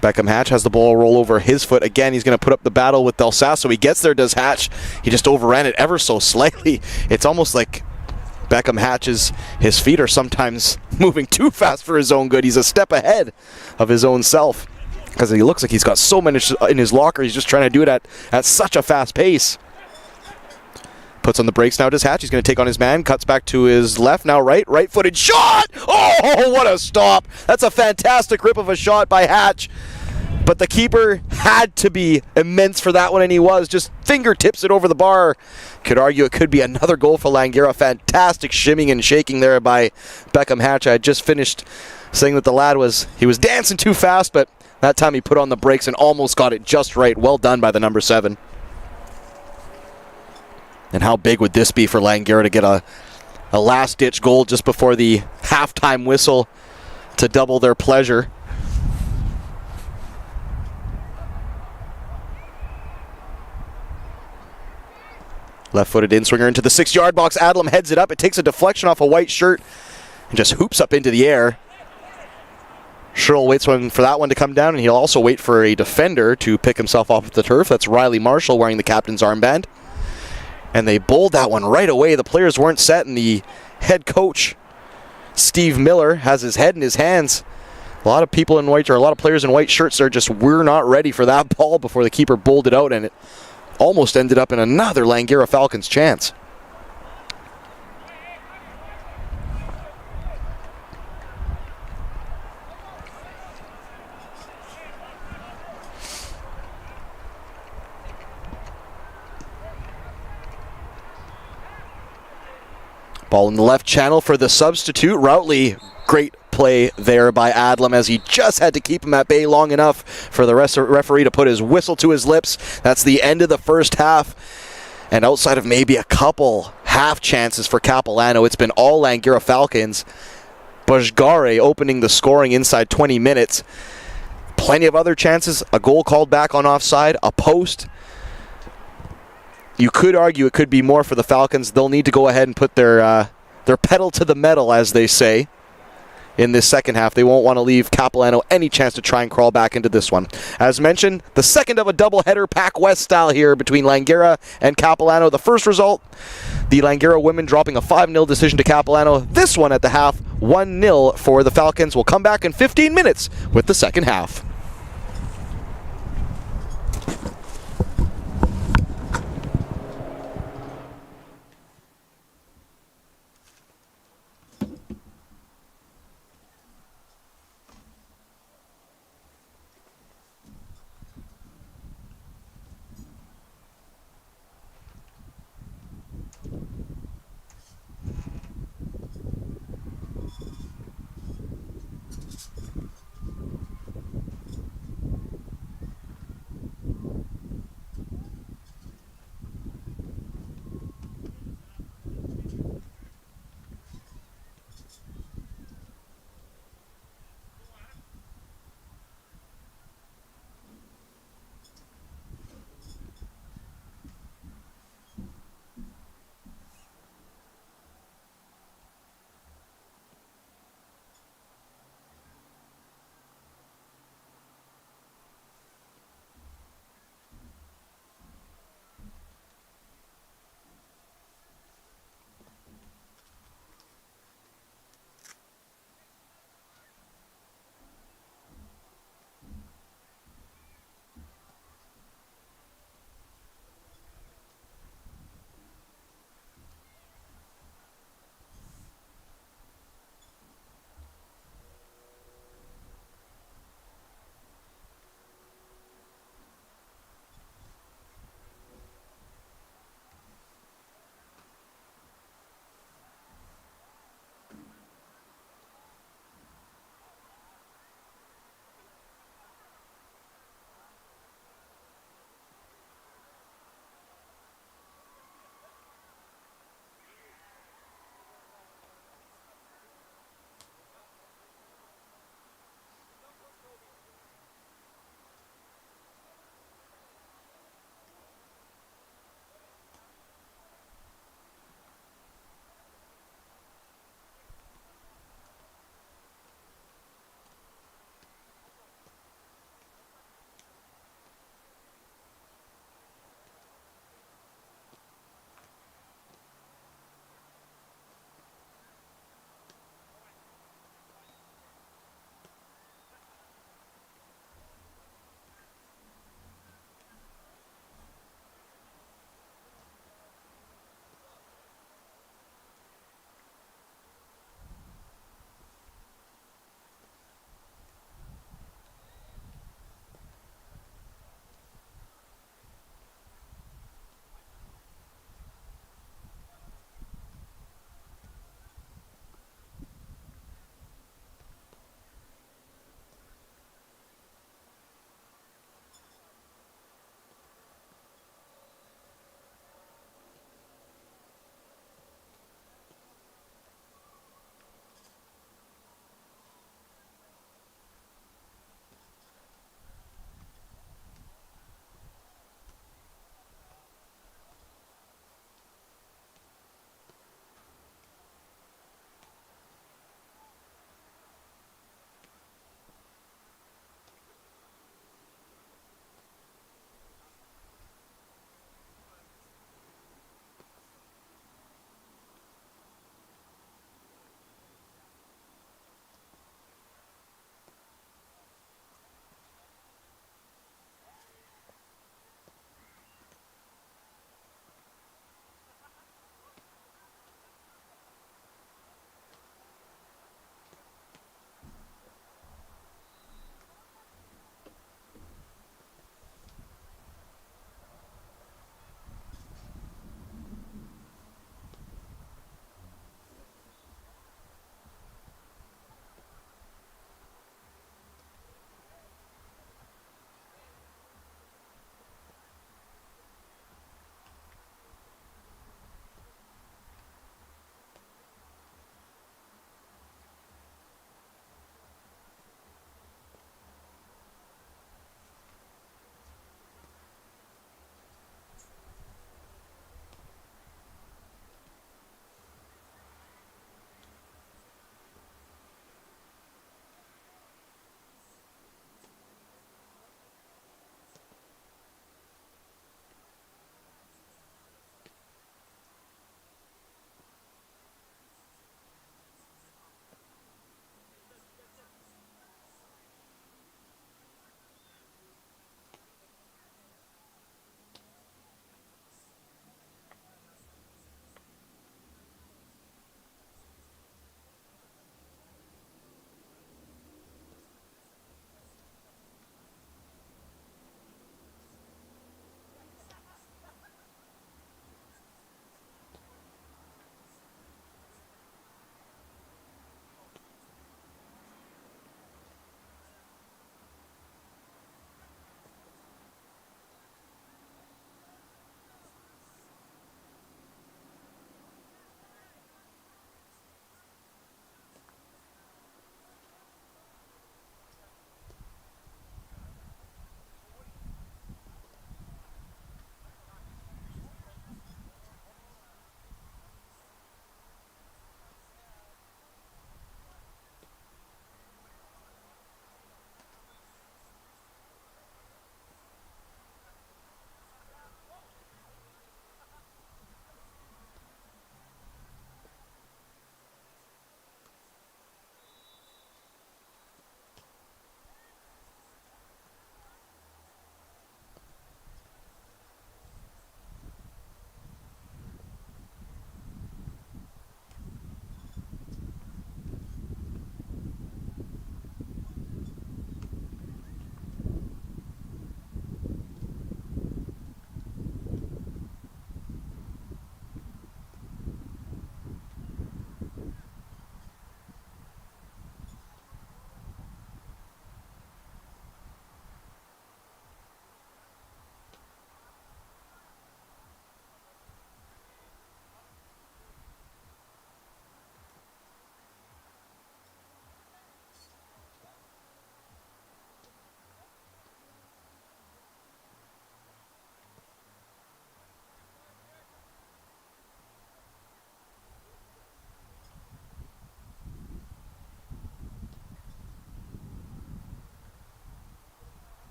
Beckham Hatch has the ball roll over his foot. Again, he's going to put up the battle with Del Sasso. He gets there, does Hatch. He just overran it ever so slightly. It's almost like Beckham Hatch's his feet are sometimes moving too fast for his own good. He's a step ahead of his own self, because he looks like he's got so many in his locker. He's just trying to do it at such a fast pace. Puts on the brakes now, does Hatch. He's going to take on his man. Cuts back to his left, now right. Right-footed shot! Oh, what a stop! That's a fantastic rip of a shot by Hatch. But the keeper had to be immense for that one, and he was. Just fingertips it over the bar. Could argue it could be another goal for Langara. Fantastic shimming and shaking there by Beckham Hatch. I had just finished saying that the lad was dancing too fast, but that time he put on the brakes and almost got it just right. Well done by the number 7. And how big would this be for Langara to get a last-ditch goal just before the halftime whistle to double their pleasure? Left-footed in-swinger into the 6-yard box. Adlam heads it up. It takes a deflection off a white shirt and just hoops up into the air. Sherrill waits for that one to come down, and he'll also wait for a defender to pick himself off the turf. That's Riley Marshall wearing the captain's armband. And they bowled that one right away. The players weren't set, and the head coach, Steve Miller, has his head in his hands. A lot of people in white, or a lot of players in white shirts are just, we're not ready for that ball before the keeper bowled it out, and it almost ended up in another Langara Falcons chance. Ball in the left channel for the substitute. Routley, great play there by Adlam as he just had to keep him at bay long enough for the referee to put his whistle to his lips. That's the end of the first half. And outside of maybe a couple half chances for Capilano, it's been all Langara Falcons. Bajgare opening the scoring inside 20 minutes. Plenty of other chances. A goal called back on offside. A post. You could argue it could be more for the Falcons. They'll need to go ahead and put their pedal to the metal, as they say, in this second half. They won't want to leave Capilano any chance to try and crawl back into this one. As mentioned, the second of a doubleheader, PACWEST style here between Langara and Capilano. The first result, the Langara women dropping a 5-0 decision to Capilano. This one at the half, 1-0 for the Falcons. We'll come back in 15 minutes with the second half.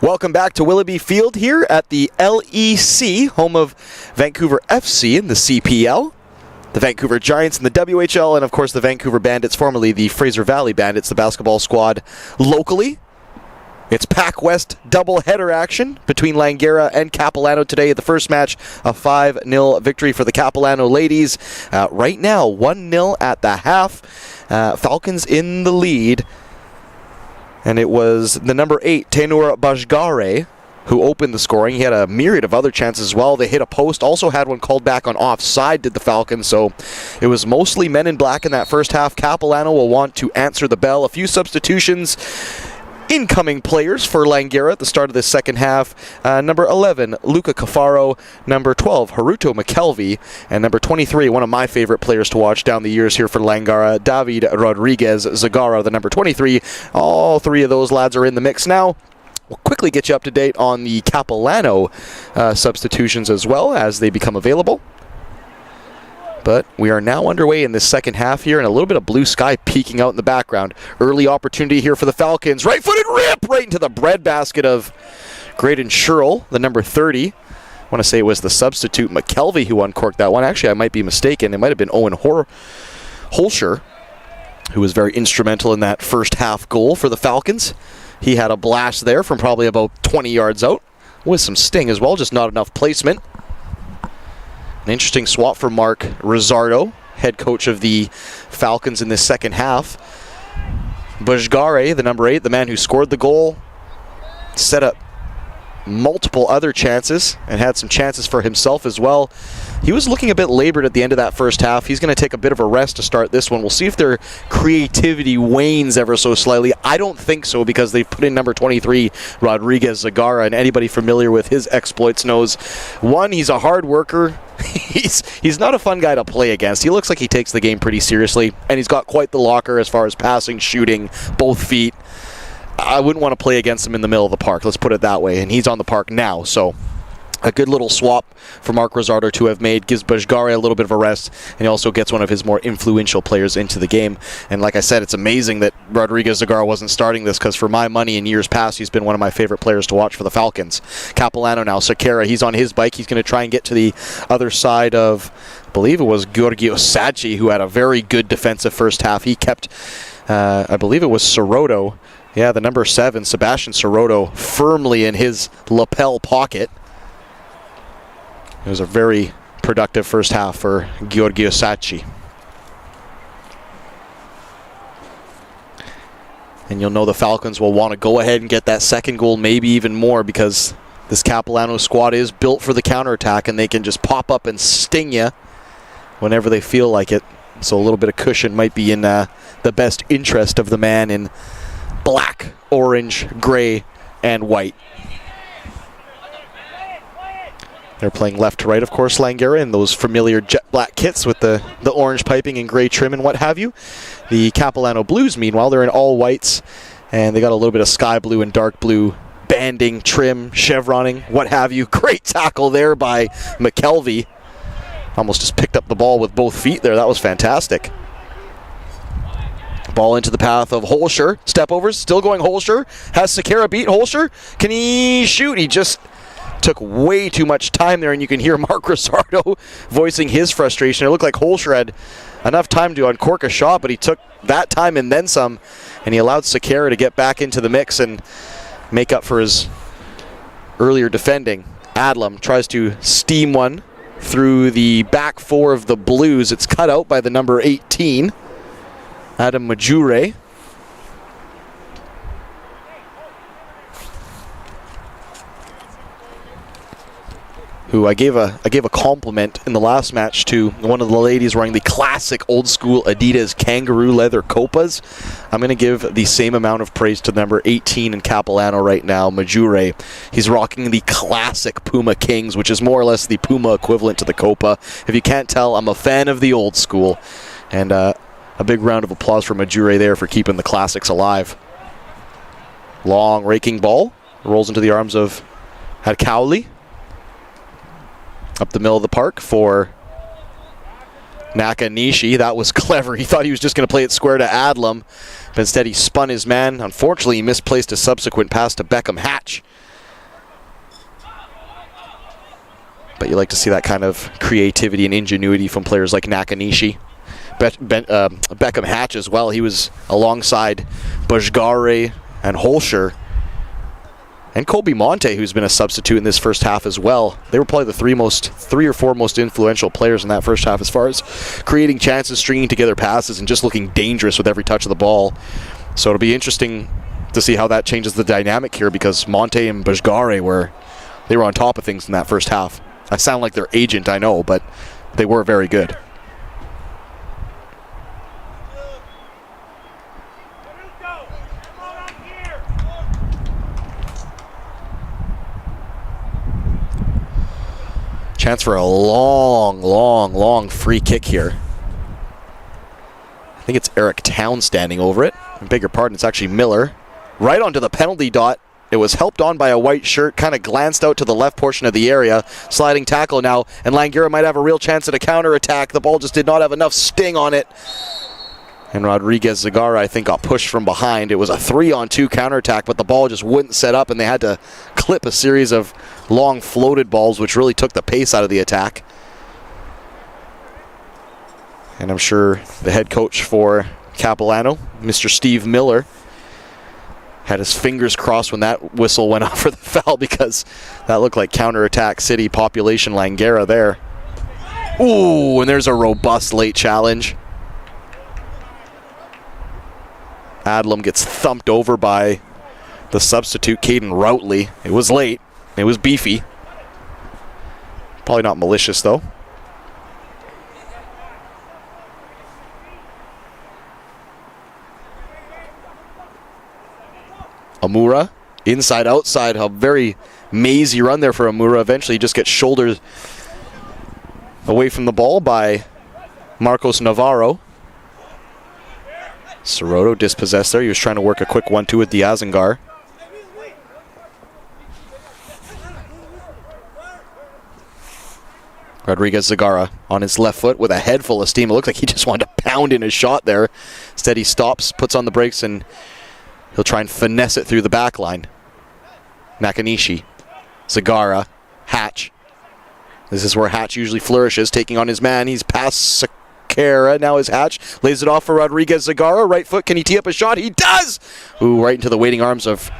Welcome back to Willoughby Field here at the LEC, home of Vancouver FC in the CPL, the Vancouver Giants in the WHL, and of course the Vancouver Bandits, formerly the Fraser Valley Bandits, the basketball squad locally. It's PACWEST doubleheader action between Langara and Capilano today. The first match, a 5-0 victory for the Capilano ladies. Right now, 1-0 at the half. Falcons in the lead. And it was the number 8, Tenur Bajgare, who opened the scoring. He had a myriad of other chances as well. They hit a post, also had one called back on offside, did the Falcons. So it was mostly men in black in that first half. Capilano will want to answer the bell. A few substitutions. Incoming players for Langara at the start of the second half. Number 11, Luca Cafaro. Number 12, Haruto McKelvey. And number 23, one of my favorite players to watch down the years here for Langara, David Rodriguez Zagara, the number 23. All three of those lads are in the mix now. We'll quickly get you up to date on the Capilano substitutions as well as they become available. But we are now underway in this second half here, and a little bit of blue sky peeking out in the background. Early opportunity here for the Falcons. Right-footed rip right into the breadbasket of Graydon Sherrill, the number 30. I want to say it was the substitute McKelvey who uncorked that one. Actually, I might be mistaken. It might have been Owen Holscher, who was very instrumental in that first half goal for the Falcons. He had a blast there from probably about 20 yards out with some sting as well, just not enough placement. An interesting swap for Mark Rizzardo, head coach of the Falcons in this second half. Bajgare, the number 8, the man who scored the goal, set up multiple other chances and had some chances for himself as well. He was looking a bit labored at the end of that first half. He's going to take a bit of a rest to start this one. We'll see if their creativity wanes ever so slightly. I don't think so, because they've put in number 23, Rodriguez Zagara, and anybody familiar with his exploits knows, one, he's a hard worker. He's not a fun guy to play against. He looks like he takes the game pretty seriously, and he's got quite the locker as far as passing, shooting, both feet. I wouldn't want to play against him in the middle of the park, let's put it that way, and he's on the park now, so a good little swap for Mark Rizzardo to have made. Gives Bajgare a little bit of a rest, and he also gets one of his more influential players into the game. And like I said, it's amazing that Rodriguez Zagara wasn't starting this, because for my money in years past, he's been one of my favorite players to watch for the Falcons. Capilano now, Sakara, he's on his bike. He's going to try and get to the other side of, I believe it was Giorgio Sacchi, who had a very good defensive first half. He kept, I believe it was Soroto, yeah, the number 7, Sebastian Soroto, firmly in his lapel pocket. It was a very productive first half for Giorgio Sacchi. And you'll know the Falcons will want to go ahead and get that second goal, maybe even more, because this Capilano squad is built for the counterattack, and they can just pop up and sting you whenever they feel like it. So a little bit of cushion might be in the best interest of the man in black, orange, gray, and white. They're playing left to right, of course, Langara, in those familiar jet black kits with the orange piping and gray trim and what have you. The Capilano Blues, meanwhile, they're in all whites, and they got a little bit of sky blue and dark blue banding, trim, chevroning, what have you. Great tackle there by McKelvey. Almost just picked up the ball with both feet there. That was fantastic. Ball into the path of Holscher. Step overs, still going Holscher. Has Sakara beat Holscher? Can he shoot? He just took way too much time there, and you can hear Mark Rizzardo voicing his frustration. It looked like Holscher had enough time to uncork a shot, but he took that time and then some, and he allowed Sakara to get back into the mix and make up for his earlier defending. Adlam tries to steam one through the back four of the Blues. It's cut out by the number 18, Adam Majure. who I gave a compliment in the last match to one of the ladies wearing the classic old school Adidas kangaroo leather copas. I'm going to give the same amount of praise to number 18 in Capilano right now, Majure. He's rocking the classic Puma Kings, which is more or less the Puma equivalent to the copa. If you can't tell, I'm a fan of the old school. And a big round of applause for Majure there for keeping the classics alive. Long raking ball. Rolls into the arms of Hadkauli. Up the middle of the park for Nakanishi. That was clever. He thought he was just going to play it square to Adlam, but instead he spun his man. Unfortunately, he misplaced a subsequent pass to Beckham Hatch. But you like to see that kind of creativity and ingenuity from players like Nakanishi. Beckham Hatch as well. He was alongside Bajgare and Holscher. And Kobe Monte, who's been a substitute in this first half as well. They were probably the three or four most influential players in that first half as far as creating chances, stringing together passes, and just looking dangerous with every touch of the ball. So it'll be interesting to see how that changes the dynamic here, because Monte and Bajgare were on top of things in that first half. I sound like their agent, I know, but they were very good. Chance for a long free kick here. I think it's Eric Town standing over it. I beg your pardon, it's actually Miller. Right onto the penalty dot. It was helped on by a white shirt, kind of glanced out to the left portion of the area. Sliding tackle now, and Langara might have a real chance at a counter-attack. The ball just did not have enough sting on it. And Rodriguez Zagara, I think, got pushed from behind. It was a 3-on-2 counterattack, but the ball just wouldn't set up, and they had to clip a series of long floated balls, which really took the pace out of the attack. And I'm sure the head coach for Capilano, Mr. Steve Miller, had his fingers crossed when that whistle went off for the foul, because that looked like counterattack city population Langara there. Ooh, and there's a robust late challenge. Adlam gets thumped over by the substitute, Caden Routley. It was late. It was beefy. Probably not malicious, though. Amura, inside, outside. A very mazy run there for Amura. Eventually, he just gets shouldered away from the ball by Marcos Navarro. Soroto dispossessed there. He was trying to work a quick 1-2 with Diazengar. Rodriguez Zagara on his left foot with a head full of steam. It looked like he just wanted to pound in his shot there. Instead, he stops, puts on the brakes, and he'll try and finesse it through the back line. Nakanishi, Zagara, Hatch. This is where Hatch usually flourishes, taking on his man. He's past Sakara. Now is Hatch. Lays it off for Rodriguez Zagara. Right foot. Can he tee up a shot? He does! Ooh, right into the waiting arms of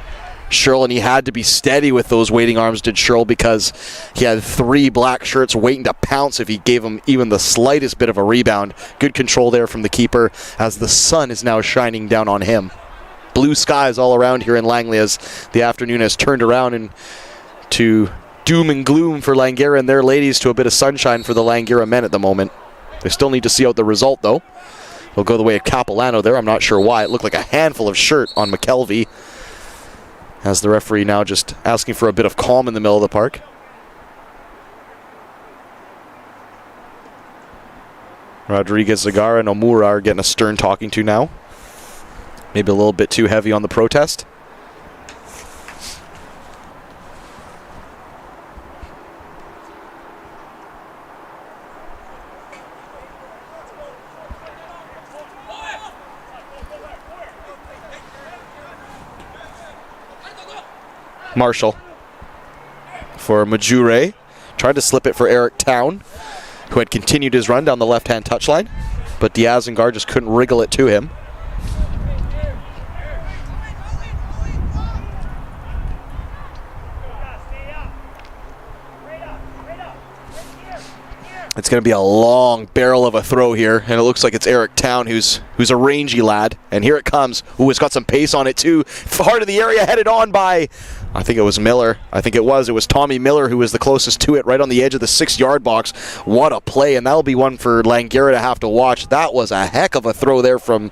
Sherl, and he had to be steady with those waiting arms, did Sherl, because he had 3 black shirts waiting to pounce if he gave him even the slightest bit of a rebound. Good control there from the keeper as the sun is now shining down on him. Blue skies all around here in Langley as the afternoon has turned around into doom and gloom for Langara and their ladies to a bit of sunshine for the Langara men at the moment. They still need to see out the result, though. It'll go the way of Capilano there. I'm not sure why. It looked like a handful of shirt on McKelvey, as the referee now just asking for a bit of calm in the middle of the park. Rodriguez Zagara and Omura are getting a stern talking to now. Maybe a little bit too heavy on the protest. Marshall for Majure. Tried to slip it for Eric Town, who had continued his run down the left-hand touchline, but Diazengar just couldn't wriggle it to him. It's going to be a long barrel of a throw here, and it looks like it's Eric Town who's a rangy lad. And here it comes. Ooh, it's got some pace on it too. Heart of the area headed on by, I think it was Miller. I think it was Tommy Miller who was the closest to it, right on the edge of the 6-yard box. What a play, and that'll be one for Langara to have to watch. That was a heck of a throw there from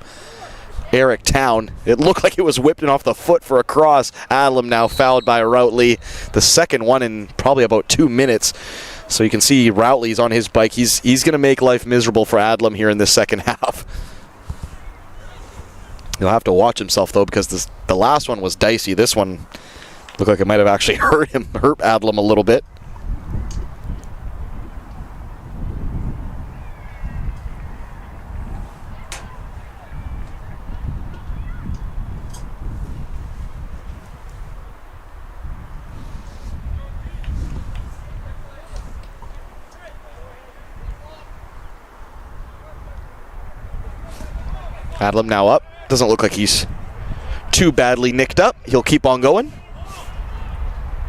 Eric Town. It looked like it was whipping off the foot for a cross. Adlam now fouled by Routley. The second one in probably about 2 minutes. So you can see Routley's on his bike. He's going to make life miserable for Adlam here in this second half. He'll have to watch himself, though, because the last one was dicey. This one looked like it might have actually hurt Adlam a little bit. Adlam now up. Doesn't look like he's too badly nicked up. He'll keep on going.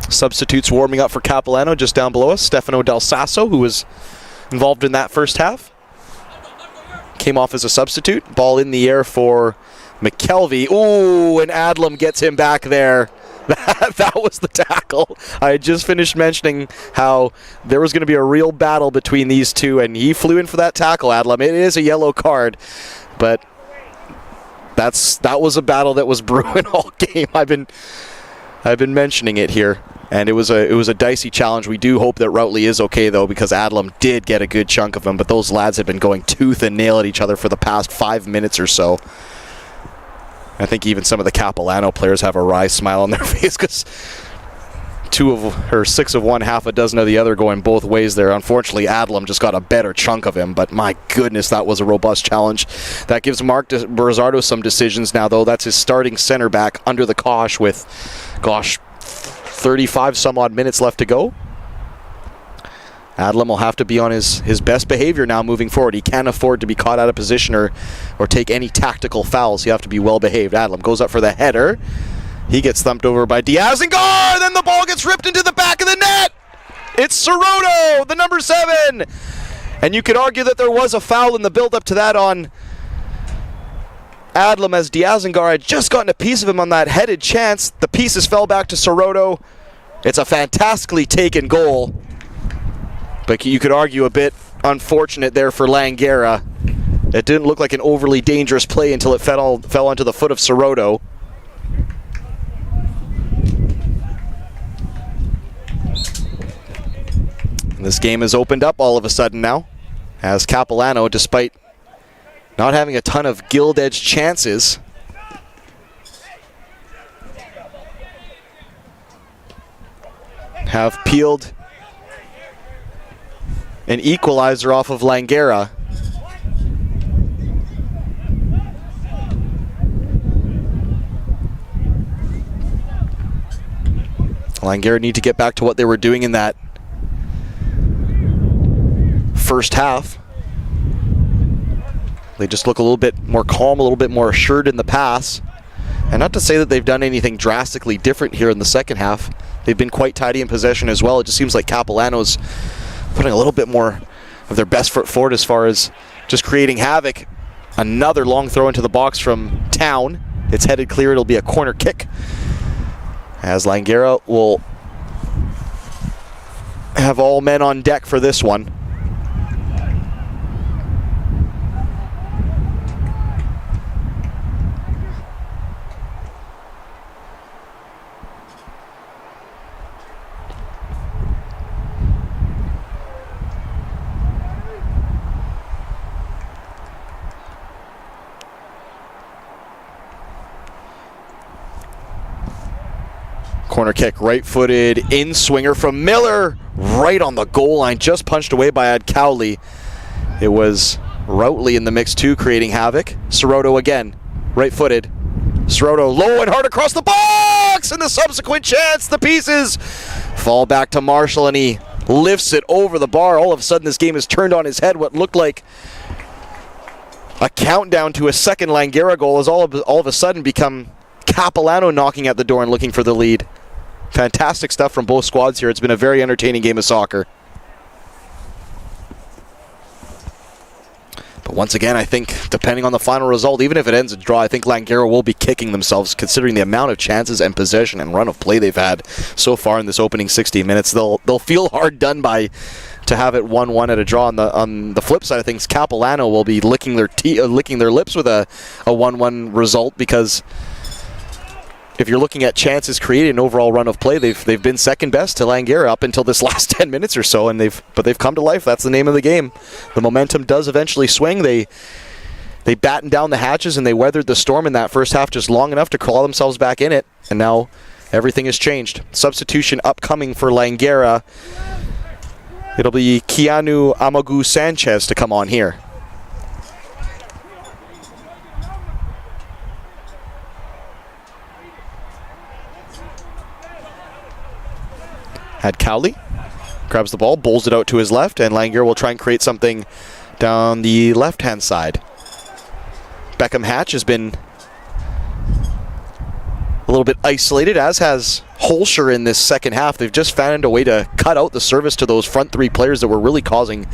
Substitutes warming up for Capilano just down below us. Stefano Del Sasso, who was involved in that first half, came off as a substitute. Ball in the air for McKelvey. Ooh, and Adlam gets him back there. That was the tackle. I had just finished mentioning how there was going to be a real battle between these two, and he flew in for that tackle, Adlam. It is a yellow card, but that was a battle that was brewing all game. I've been mentioning it here, and it was a dicey challenge. We do hope that Routley is okay though, because Adlam did get a good chunk of him, but those lads had been going tooth and nail at each other for the past 5 minutes or so. I think even some of the Capilano players have a wry smile on their face because 6 of one, half a dozen of the other going both ways there. Unfortunately, Adlam just got a better chunk of him, but my goodness, that was a robust challenge. That gives Mark Barzardo some decisions now, though. That's his starting center back under the cosh with, 35 some odd minutes left to go. Adlam will have to be on his best behavior now moving forward. He can't afford to be caught out of position or take any tactical fouls. You have to be well behaved. Adlam goes up for the header. He gets thumped over by Diazengar. Then the ball gets ripped into the back of the net. It's Ceroto, the number 7. And you could argue that there was a foul in the build-up to that on Adlam, as Diazengar had just gotten a piece of him on that headed chance. The pieces fell back to Ceroto. It's a fantastically taken goal, but you could argue a bit unfortunate there for Langara. It didn't look like an overly dangerous play until it fell onto the foot of Ceroto. This game has opened up all of a sudden now, as Capilano, despite not having a ton of gilt-edged chances, have peeled an equalizer off of Langara. Langara need to get back to what they were doing in that first half. They just look a little bit more calm, a little bit more assured in the pass. And not to say that they've done anything drastically different here in the second half. They've been quite tidy in possession as well. It just seems like Capilano's putting a little bit more of their best foot forward as far as just creating havoc. Another long throw into the box from Town. It's headed clear. It'll be a corner kick, as Langara will have all men on deck for this one. Corner kick, right-footed in-swinger from Miller, right on the goal line, just punched away by Ad Cowley. It was Routley in the mix too, creating havoc. Ceroto again, right-footed. Ceroto low and hard across the box, and the subsequent chance, the pieces fall back to Marshall, and he lifts it over the bar. All of a sudden, this game has turned on his head. What looked like a countdown to a second Langara goal has all of a sudden become Capilano knocking at the door and looking for the lead. Fantastic stuff from both squads here. It's been a very entertaining game of soccer. But once again, I think, depending on the final result, even if it ends a draw, I think Langara will be kicking themselves, considering the amount of chances and possession and run of play they've had so far in this opening 60 minutes. They'll feel hard done by to have it 1-1 at a draw. On the flip side of things, Capilano will be licking their lips with a 1-1 result, because if you're looking at chances created and overall run of play, they've been second best to Langara up until this last 10 minutes or so, and they've come to life. That's the name of the game. The momentum does eventually swing. They battened down the hatches and they weathered the storm in that first half just long enough to claw themselves back in it, and now everything has changed. Substitution upcoming for Langara. It'll be Keanu Amagu Sanchez to come on here. Had Cowley, grabs the ball, bowls it out to his left, and Langara will try and create something down the left-hand side. Beckham Hatch has been a little bit isolated, as has Holscher in this second half. They've just found a way to cut out the service to those front three players that were really causing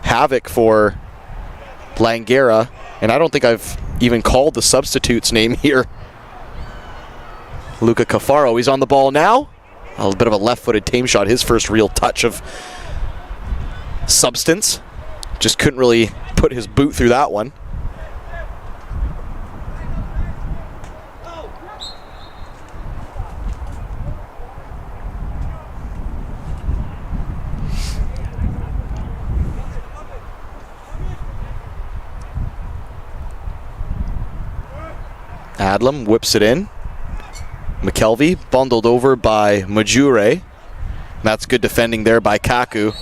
havoc for Langara, and I don't think I've even called the substitute's name here. Luca Cafaro, he's on the ball now. A little bit of a left-footed tame shot, his first real touch of substance. Just couldn't really put his boot through that one. Adlam whips it in. McKelvey bundled over by Majure. That's good defending there by Kaku,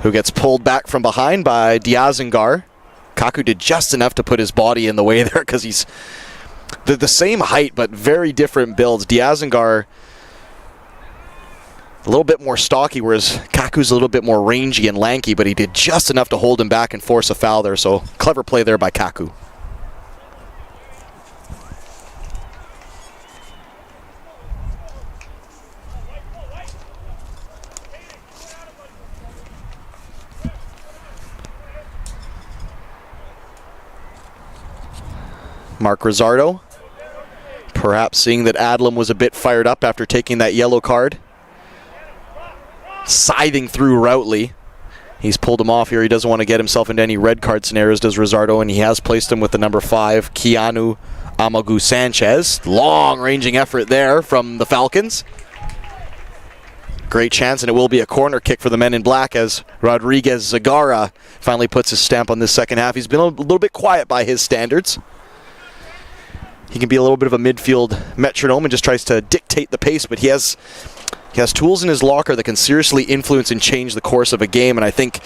who gets pulled back from behind by Diazengar. Kaku did just enough to put his body in the way there, because he's the same height but very different builds. Diazengar a little bit more stocky, whereas Kaku's a little bit more rangy and lanky, but he did just enough to hold him back and force a foul there, so clever play there by Kaku. Mark Rizzardo, perhaps seeing that Adlam was a bit fired up after taking that yellow card. Scything through Routley. He's pulled him off here. He doesn't want to get himself into any red card scenarios, does Rizzardo, and he has placed him with the number 5, Keanu Amagu Sanchez. Long-ranging effort there from the Falcons. Great chance, and it will be a corner kick for the men in black as Rodriguez Zagara finally puts his stamp on this second half. He's been a little bit quiet by his standards. He can be a little bit of a midfield metronome and just tries to dictate the pace, but he has tools in his locker that can seriously influence and change the course of a game, and I think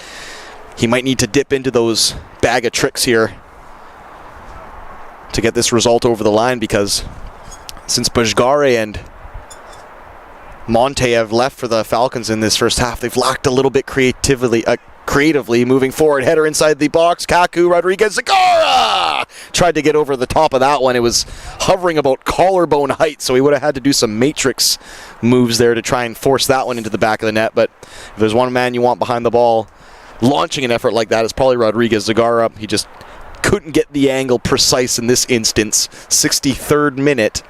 he might need to dip into those bag of tricks here to get this result over the line, because since Bajgare and Monte have left for the Falcons in this first half, they've lacked a little bit creatively. Moving forward, header inside the box. Kaku, Rodriguez, Zagara! Tried to get over the top of that one. It was hovering about collarbone height, so he would have had to do some matrix moves there to try and force that one into the back of the net. But if there's one man you want behind the ball launching an effort like that, it's probably Rodriguez Zagara. He just couldn't get the angle precise in this instance. 63rd minute,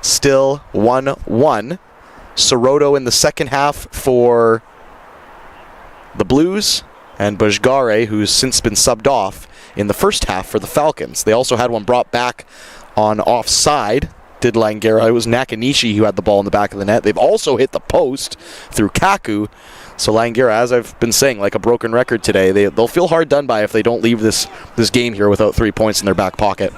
still 1-1. Soroto in the second half for the Blues, and Bajgare, who's since been subbed off in the first half for the Falcons. They also had one brought back on offside, did Langara. It was Nakanishi who had the ball in the back of the net. They've also hit the post through Kaku. So Langara, as I've been saying, like a broken record today, they'll feel hard done by if they don't leave this game here without 3 points in their back pocket.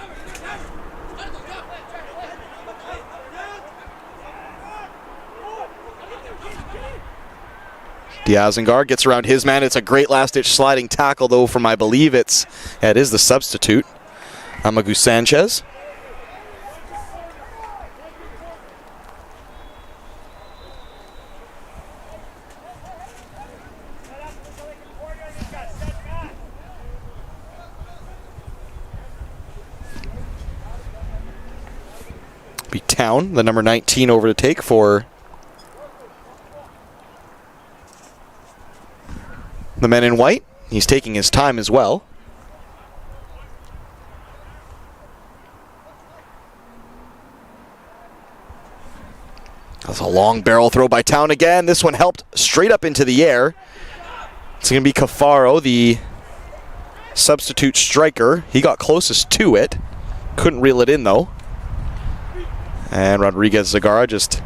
Diazengar gets around his man. It's a great last-ditch sliding tackle, though, from I believe it is the substitute, Amagu Sanchez. Be Town, the number 19, over to take for the men in white. He's taking his time as well. That's a long barrel throw by Town again. This one helped straight up into the air. It's going to be Cafaro, the substitute striker. He got closest to it. Couldn't reel it in, though. And Rodriguez Zagara just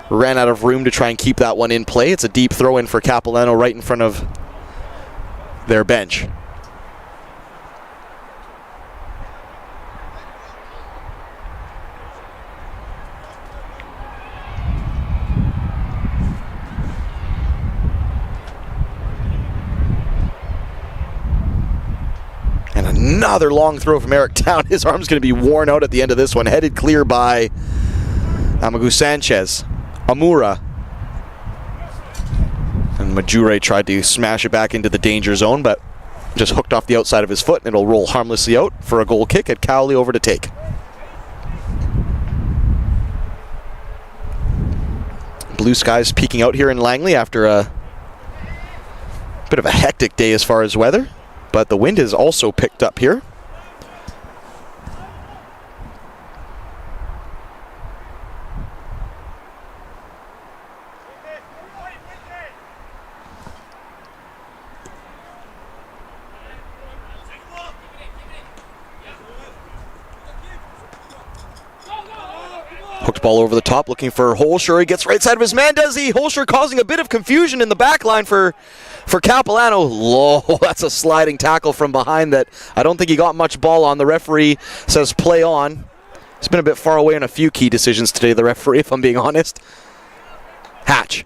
ran out of room to try and keep that one in play. It's a deep throw in for Capilano right in front of their bench. And another long throw from Eric Town. His arm's going to be worn out at the end of this one. Headed clear by Amagu Sanchez. Amura. And Majure tried to smash it back into the danger zone, but just hooked off the outside of his foot, and it'll roll harmlessly out for a goal kick at Cowley over to take. Blue skies peeking out here in Langley after a bit of a hectic day as far as weather. But the wind has also picked up here. Hooked ball over the top, looking for Holscher. He gets right side of his man, does he? Holscher causing a bit of confusion in the back line for Capilano. Low, that's a sliding tackle from behind that I don't think he got much ball on. The referee says play on. He's been a bit far away on a few key decisions today, the referee, if I'm being honest. Hatch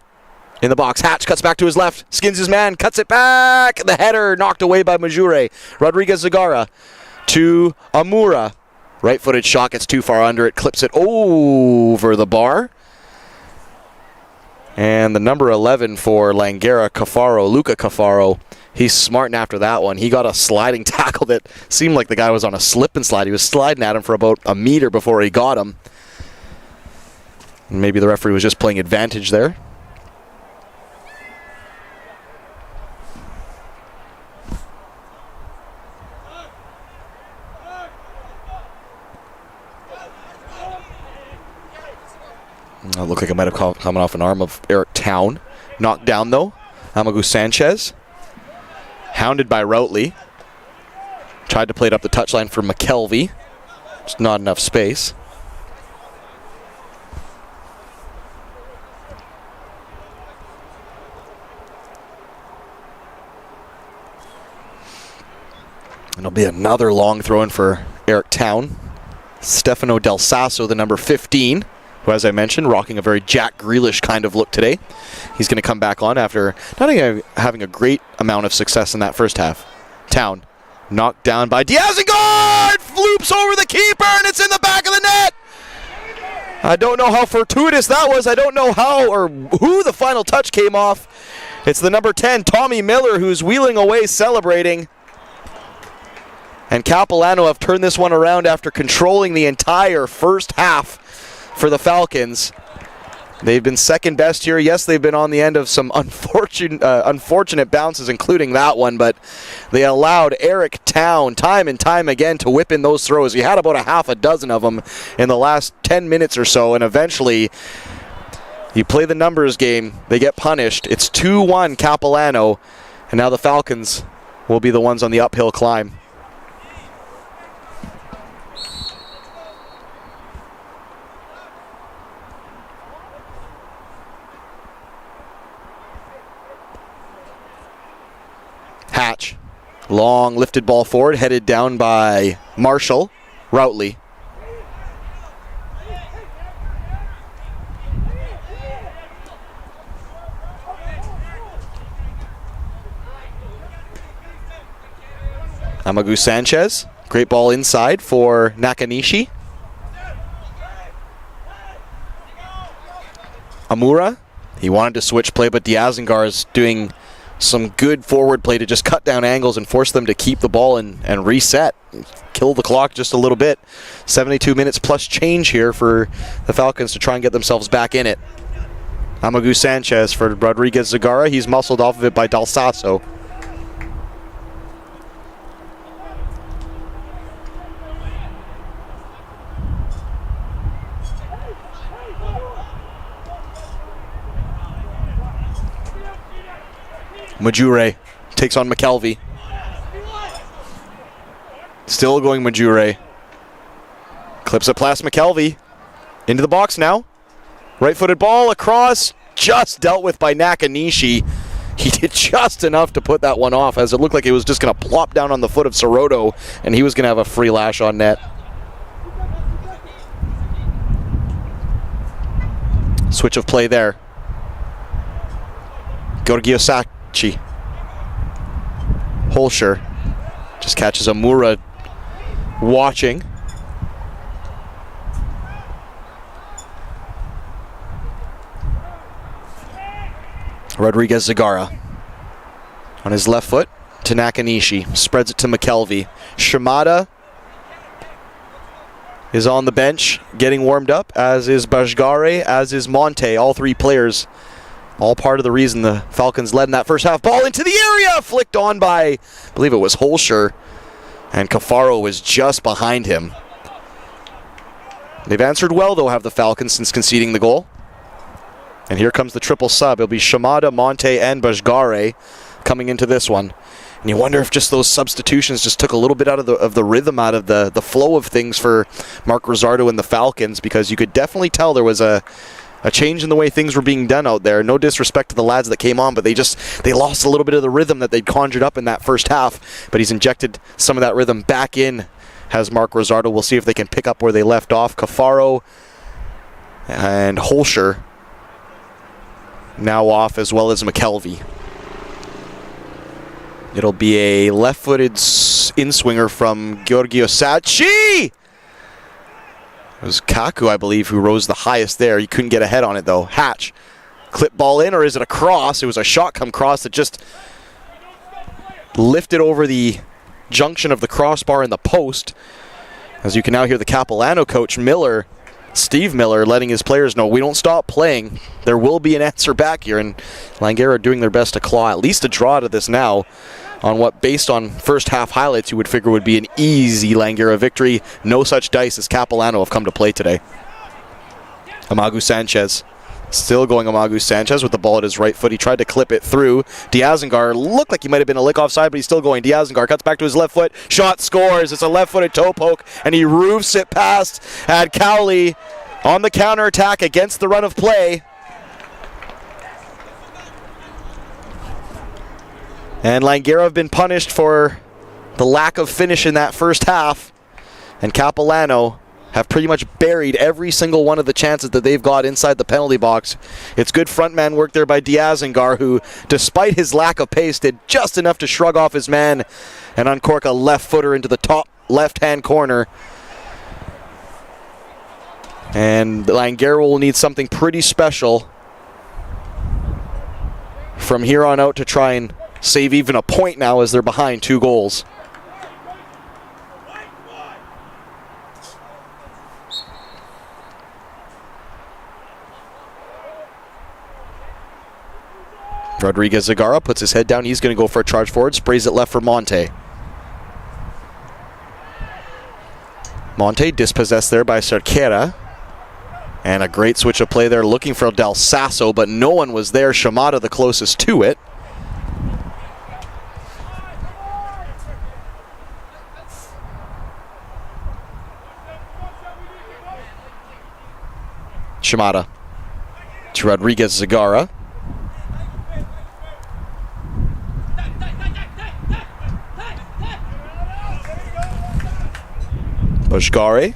in the box. Hatch cuts back to his left, skins his man, cuts it back. The header knocked away by Majure. Rodriguez Zagara to Amura. Right-footed shot gets too far under it, clips it over the bar. And the number 11 for Langara, Cafaro, Luca Cafaro, he's smarting after that one. He got a sliding tackle that seemed like the guy was on a slip and slide. He was sliding at him for about a meter before he got him. Maybe the referee was just playing advantage there. Looked like it might have come off an arm of Eric Town. Knocked down, though. Amagu Sanchez. Hounded by Routley. Tried to play it up the touchline for McKelvey. Just not enough space. And it'll be another long throw in for Eric Town. Stefano Del Sasso, the number 15. Who, as I mentioned, rocking a very Jack Grealish kind of look today. He's going to come back on after not having a great amount of success in that first half. Town, knocked down by Diazengard, floops over the keeper, and it's in the back of the net. I don't know how fortuitous that was. I don't know how or who the final touch came off. It's the number 10, Tommy Miller, who's wheeling away celebrating. And Capilano have turned this one around after controlling the entire first half for the Falcons. They've been second best here. Yes, they've been on the end of some unfortunate bounces, including that one, but they allowed Eric Town time and time again to whip in those throws. He had about a half a dozen of them in the last 10 minutes or so, and eventually you play the numbers game, they get punished. It's 2-1 Capilano, and now the Falcons will be the ones on the uphill climb. Hatch, long lifted ball forward, headed down by Marshall. Routley. Amagu Sanchez, great ball inside for Nakanishi. Amura, he wanted to switch play, but Diazengar is doing some good forward play to just cut down angles and force them to keep the ball and reset. Kill the clock just a little bit. 72 minutes plus change here for the Falcons to try and get themselves back in it. Amagu Sanchez for Rodriguez Zagara. He's muscled off of it by Del Sasso. Majure takes on McKelvey. Still going Majure. Clips it past McKelvey. Into the box now. Right-footed ball across. Just dealt with by Nakanishi. He did just enough to put that one off, as it looked like it was just going to plop down on the foot of Soroto, and he was going to have a free lash on net. Switch of play there. Georgiosachi. Holscher just catches Amura watching. Rodriguez Zagara on his left foot to Nakanishi. Spreads it to McKelvey. Shimada is on the bench getting warmed up, as is Bajgare, as is Monte. All three players, all part of the reason the Falcons led in that first half. Ball into the area, flicked on by, I believe it was Holscher, and Cafaro was just behind him. They've answered well, though, have the Falcons, since conceding the goal. And here comes the triple sub. It'll be Shimada, Monte, and Bajgare coming into this one. And you wonder if just those substitutions just took a little bit out of the rhythm, out of the flow of things for Mark Rosardo and the Falcons, because you could definitely tell there was a change in the way things were being done out there. No disrespect to the lads that came on, but they lost a little bit of the rhythm that they'd conjured up in that first half. But he's injected some of that rhythm back in, has Mark Rosardo. We'll see if they can pick up where they left off. Cafaro and Holscher now off, as well as McKelvey. It'll be a left-footed in-swinger from Georgiosachi. It was Kaku, I believe, who rose the highest there. He couldn't get a head on it, though. Hatch. Clip ball in, or is it a cross? It was a shot come cross that just lifted over the junction of the crossbar and the post. As you can now hear the Capilano coach, Steve Miller, letting his players know, we don't stop playing. There will be an answer back here, and Langara are doing their best to claw at least a draw to this now, on what, based on first half highlights, you would figure would be an easy Langara victory. No such dice as Capilano have come to play today. Amagu Sanchez. Still going Amagu Sanchez with the ball at his right foot. He tried to clip it through. Diazengar looked like he might have been a lick offside, but he's still going. Diazengar cuts back to his left foot. Shot scores. It's a left-footed toe poke, and he roofs it past at Cowley on the counterattack against the run of play. And Langara have been punished for the lack of finish in that first half, and Capilano have pretty much buried every single one of the chances that they've got inside the penalty box. It's good frontman work there by Diazengar, who, despite his lack of pace, did just enough to shrug off his man and uncork a left footer into the top left-hand corner. And Langara will need something pretty special from here on out to try and save even a point now, as they're behind 2 goals. Rodriguez Zagara puts his head down. He's going to go for a charge forward. Sprays it left for Monte. Monte dispossessed there by Cerquera. And a great switch of play there, looking for Del Sasso, but no one was there. Shimada the closest to it. Shimada to Rodriguez Zagara. Bajgare.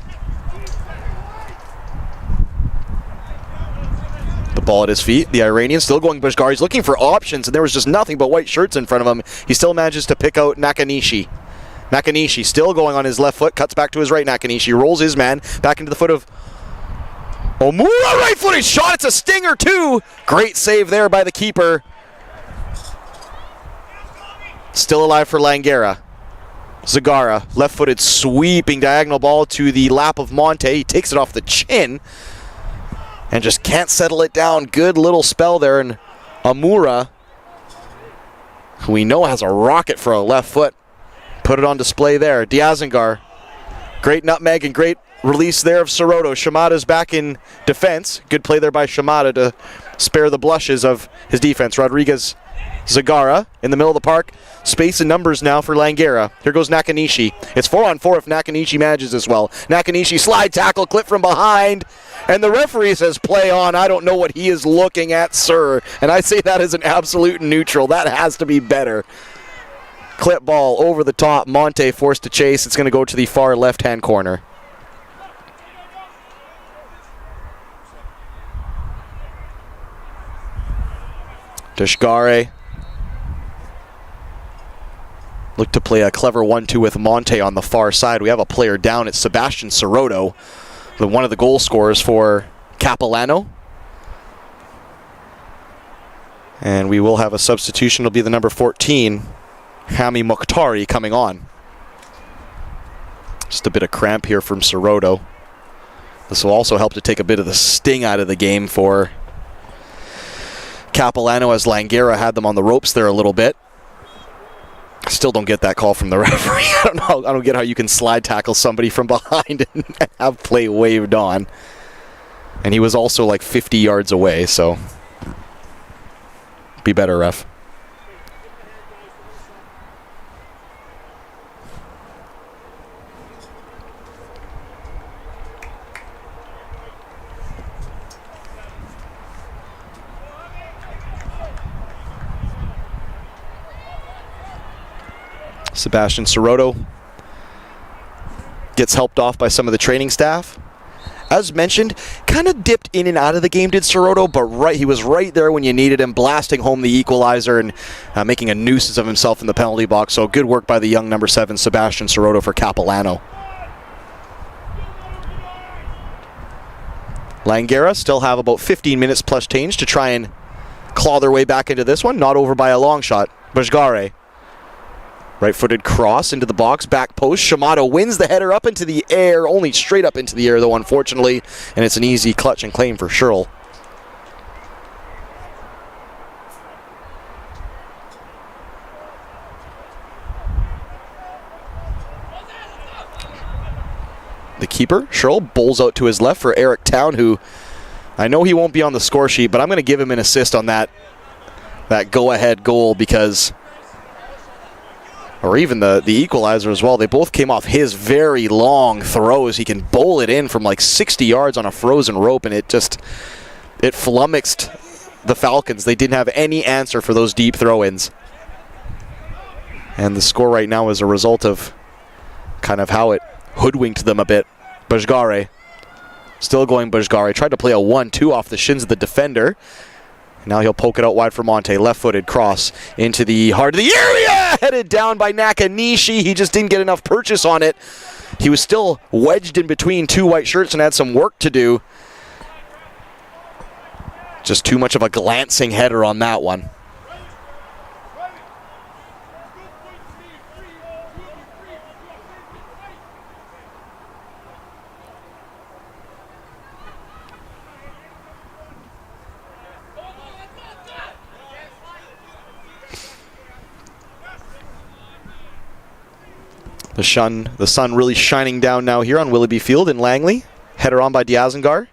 The ball at his feet. The Iranian still going Bajgare. He's looking for options, and there was just nothing but white shirts in front of him. He still manages to pick out Nakanishi. Nakanishi still going on his left foot. Cuts back to his right. Nakanishi rolls his man back into the foot of Omura. Right-footed shot. It's a stinger, too. Great save there by the keeper. Still alive for Langara. Zagara, left-footed sweeping diagonal ball to the lap of Monte. He takes it off the chin and just can't settle it down. Good little spell there. And Amura, who we know has a rocket for a left foot, put it on display there. Diazengar, great nutmeg and great release there of Soroto. Shimada's back in defense. Good play there by Shimada to spare the blushes of his defense. Rodriguez Zagara in the middle of the park. Space and numbers now for Langara. Here goes Nakanishi. It's 4-on-4 if Nakanishi manages as well. Nakanishi slide tackle, clip from behind. And the referee says play on. I don't know what he is looking at, sir. And I say that as an absolute neutral. That has to be better. Clip ball over the top. Monte forced to chase. It's going to go to the far left-hand corner. Deshgare look to play a clever 1-2 with Monte on the far side. We have a player down. It's Sebastian Soroto, one of the goal scorers for Capilano. And we will have a substitution. It'll be the number 14, Hami Mokhtari, coming on. Just a bit of cramp here from Soroto. This will also help to take a bit of the sting out of the game for Capilano, as Langara had them on the ropes there a little bit. Still don't get that call from the referee. I don't get how you can slide tackle somebody from behind and have play waved on. And he was also like 50 yards away, so be better, ref. Sebastian Soroto gets helped off by some of the training staff. As mentioned, kind of dipped in and out of the game, did Soroto, but he was right there when you needed him, blasting home the equalizer and making a nuisance of himself in the penalty box. So good work by the young number 7, Sebastian Soroto, for Capilano. Langara still have about 15 minutes plus change to try and claw their way back into this one. Not over by a long shot. Bajgare. Right-footed cross into the box, back post. Shimada wins the header up into the air, only straight up into the air, though, unfortunately, and it's an easy clutch and claim for Sherrill. The keeper, Sherrill, bowls out to his left for Eric Town, who I know he won't be on the score sheet, but I'm going to give him an assist on that go-ahead goal, because... or even the equalizer as well. They both came off his very long throws. He can bowl it in from like 60 yards on a frozen rope, and it flummoxed the Falcons. They didn't have any answer for those deep throw-ins. And the score right now is a result of kind of how it hoodwinked them a bit. Bajgare. Still going Bajgare. Tried to play a 1-2 off the shins of the defender. Now he'll poke it out wide for Monte. Left-footed cross into the heart of the area. Headed down by Nakanishi. He just didn't get enough purchase on it. He was still wedged in between two white shirts and had some work to do. Just too much of a glancing header on that one. The sun really shining down now here on Willoughby Field in Langley. Header on by Diazengar.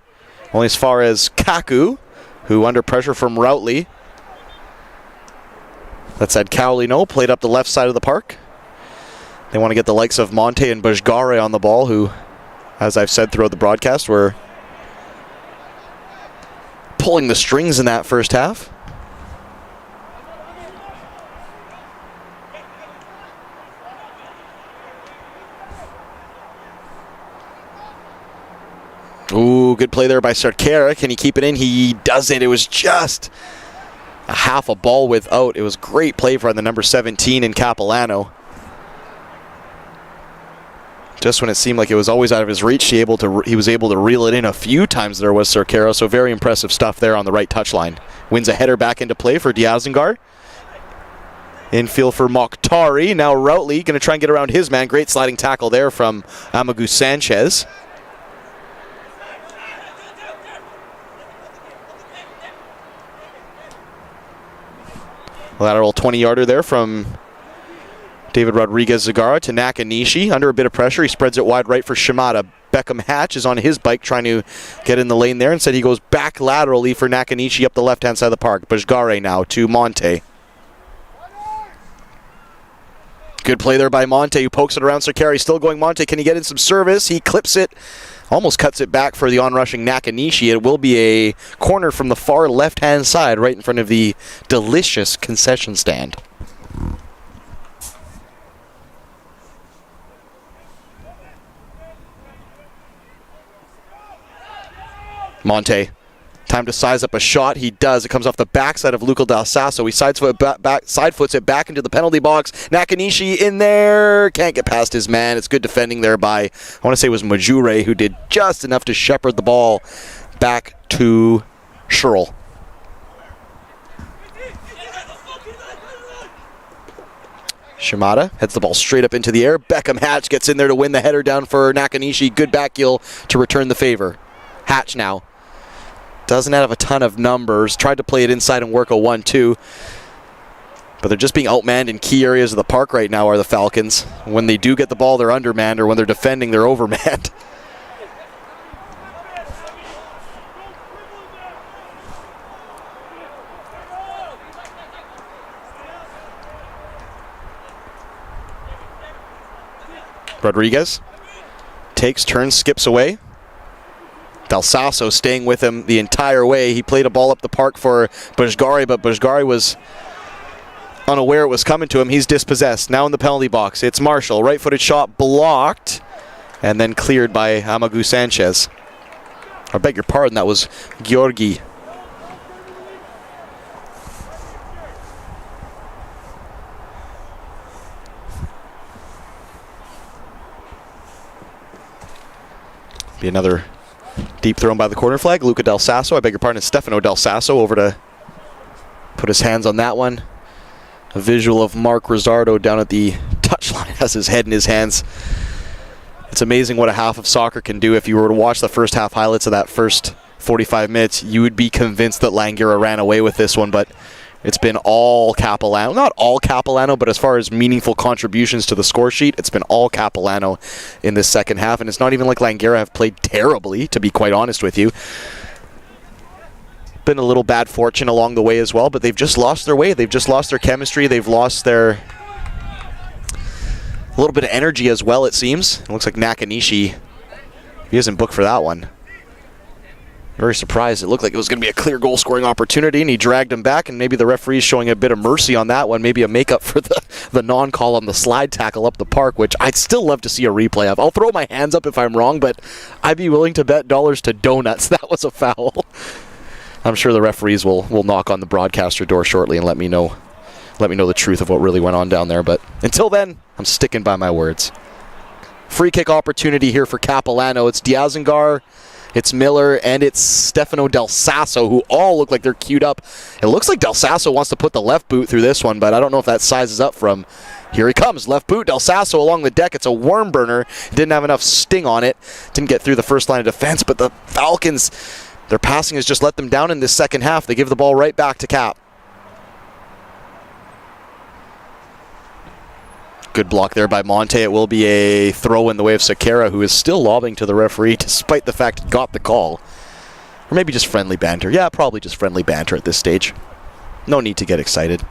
Only as far as Kaku, who under pressure from Routley. That's had Cowley played up the left side of the park. They want to get the likes of Monte and Bajgare on the ball, who, as I've said throughout the broadcast, were pulling the strings in that first half. Ooh, good play there by Cerquera. Can he keep it in? He doesn't. It was just a half a ball without. It was great play for the number 17 in Capilano. Just when it seemed like it was always out of his reach, he was able to reel it in a few times. There was Cerquera, so very impressive stuff there on the right touchline. Wins a header back into play for Diazengar. Infield for Mokhtari. Now Routley going to try and get around his man. Great sliding tackle there from Amagu Sanchez. Lateral 20-yarder there from David Rodriguez Zagara to Nakanishi. Under a bit of pressure, he spreads it wide right for Shimada. Beckham Hatch is on his bike trying to get in the lane there. Instead, he goes back laterally for Nakanishi up the left-hand side of the park. Bajgare now to Monte. Good play there by Monte, who pokes it around Sakari. Still going Monte. Can he get in some service? He clips it. Almost cuts it back for the onrushing Nakanishi. It will be a corner from the far left-hand side, right in front of the delicious concession stand. Monte, time to size up a shot. He does. It comes off the backside of Luca Del Sasso. He side foots it back into the penalty box. Nakanishi in there. Can't get past his man. It's good defending there by, I want to say it was Majure, who did just enough to shepherd the ball back to Sherrill. Shimada heads the ball straight up into the air. Beckham Hatch gets in there to win the header down for Nakanishi. Good back heel to return the favor. Hatch now. Doesn't have a ton of numbers. Tried to play it inside and work a 1-2. But they're just being outmanned in key areas of the park right now, are the Falcons. When they do get the ball, they're undermanned, or when they're defending, they're overmanned. Rodriguez takes, turns, skips away. Del Sasso staying with him the entire way. He played a ball up the park for Bajgare, but Bajgare was unaware it was coming to him. He's dispossessed. Now in the penalty box, it's Marshall. Right-footed shot blocked and then cleared by Amagu Sanchez. I beg your pardon, that was Georgi. Be another deep thrown by the corner flag. Luca Del Sasso, I beg your pardon, it's Stefano Del Sasso over to put his hands on that one. A visual of Mark Rizzardo down at the touchline has his head in his hands. It's amazing what a half of soccer can do. If you were to watch the first half highlights of that first 45 minutes, you would be convinced that Langara ran away with this one, but it's been all Capilano. Not all Capilano, but as far as meaningful contributions to the score sheet, it's been all Capilano in this second half. And it's not even like Langara have played terribly, to be quite honest with you. Been a little bad fortune along the way as well, but they've just lost their way. They've just lost their chemistry. They've lost their a little bit of energy as well, it seems. It looks like Nakanishi, he isn't booked for that one. Very surprised. It looked like it was going to be a clear goal-scoring opportunity, and he dragged him back, and maybe the referee's showing a bit of mercy on that one, maybe a makeup for the non-call on the slide tackle up the park, which I'd still love to see a replay of. I'll throw my hands up if I'm wrong, but I'd be willing to bet dollars to donuts that was a foul. I'm sure the referees will knock on the broadcaster door shortly and let me know the truth of what really went on down there, but until then, I'm sticking by my words. Free kick opportunity here for Capilano. It's Diazengar, it's Miller, and it's Stefano Del Sasso, who all look like they're queued up. It looks like Del Sasso wants to put the left boot through this one, but I don't know if that sizes up from. Here he comes, left boot, Del Sasso along the deck. It's a worm burner. Didn't have enough sting on it. Didn't get through the first line of defense, but the Falcons, their passing has just let them down in this second half. They give the ball right back to Cap. Good block there by Monte. It will be a throw in the way of Sakara, who is still lobbing to the referee despite the fact he got the call. Or maybe just friendly banter. Yeah, probably just friendly banter at this stage. No need to get excited.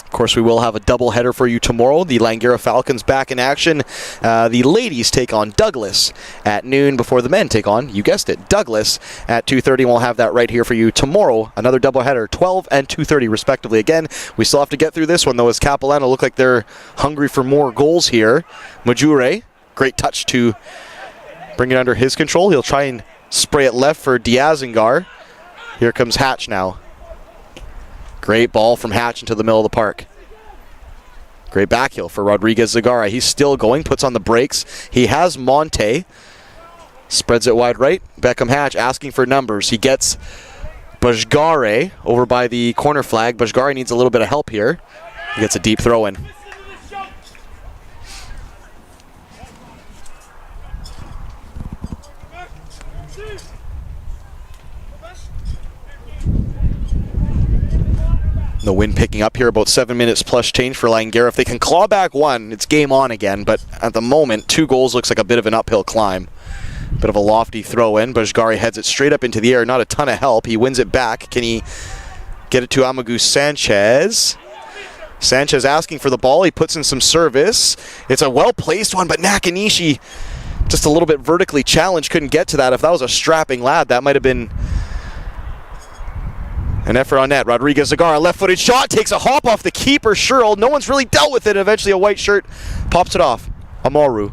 Of course, we will have a doubleheader for you tomorrow. The Langara Falcons back in action. The ladies take on Douglas at noon before the men take on, you guessed it, Douglas at 2:30. We'll have that right here for you tomorrow. Another doubleheader, 12 and 2:30 respectively. Again, we still have to get through this one, though, as Capilano look like they're hungry for more goals here. Majure, great touch to bring it under his control. He'll try and spray it left for Diazengar. Here comes Hatch now. Great ball from Hatch into the middle of the park. Great backheel for Rodriguez Zagara. He's still going, puts on the brakes. He has Monte. Spreads it wide right. Beckham Hatch asking for numbers. He gets Bajgare over by the corner flag. Bajgare needs a little bit of help here. He gets a deep throw in. The wind picking up here, about 7 minutes plus change for Langara. If they can claw back one, it's game on again, but at the moment, 2 goals looks like a bit of an uphill climb. Bit of a lofty throw in. Bajgari heads it straight up into the air, not a ton of help. He wins it back. Can he get it to Amagu Sanchez? Sanchez asking for the ball. He puts in some service. It's a well-placed one, but Nakanishi just a little bit vertically challenged, couldn't get to that. If that was a strapping lad, that might have been an effort on net. Rodriguez Zagara, left-footed shot, takes a hop off the keeper, Sherrill. No one's really dealt with it. Eventually a white shirt pops it off. Amura,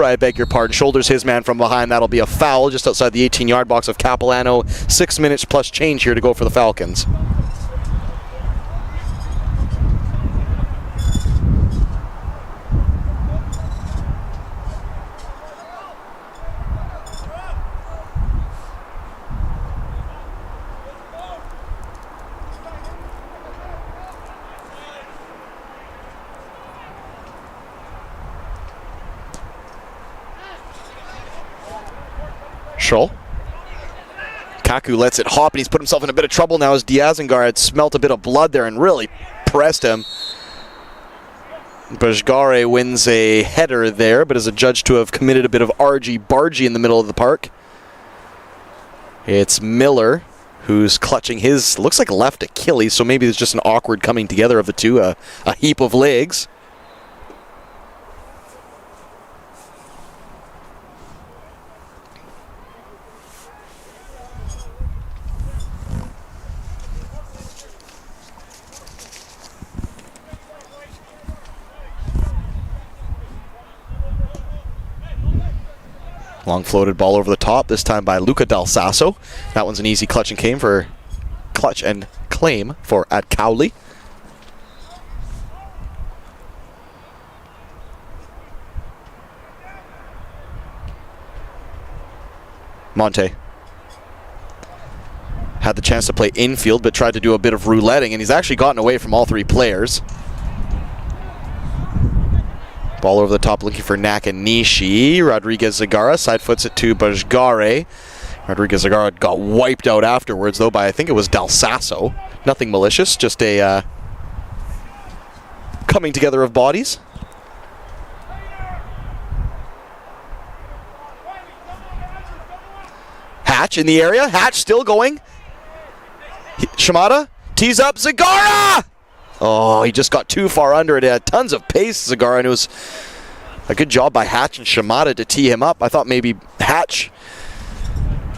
I beg your pardon, shoulders his man from behind. That'll be a foul just outside the 18-yard box of Capilano. 6 minutes plus change here to go for the Falcons. Scholl. Kaku lets it hop, and he's put himself in a bit of trouble now as Diazengar had smelt a bit of blood there and really pressed him. Bajgare wins a header there, but is adjudged to have committed a bit of argy-bargy in the middle of the park. It's Miller who's clutching his, looks like left Achilles, so maybe it's just an awkward coming together of the two, a heap of legs. Long floated ball over the top, this time by Luca Del Sasso. That one's an easy clutch and claim for Ad Cowley. Monte had the chance to play infield, but tried to do a bit of rouletting, and he's actually gotten away from all 3 players. Ball over the top looking for Nakanishi. Rodriguez Zagara side foots it to Bajgare. Rodriguez Zagara got wiped out afterwards, though, by I think it was Del Sasso. Nothing malicious, just a coming together of bodies. Hatch in the area. Hatch still going. Shimada tees up Zagara! Oh, he just got too far under it. It had tons of pace, Zagara, and it was a good job by Hatch and Shimada to tee him up. I thought maybe Hatch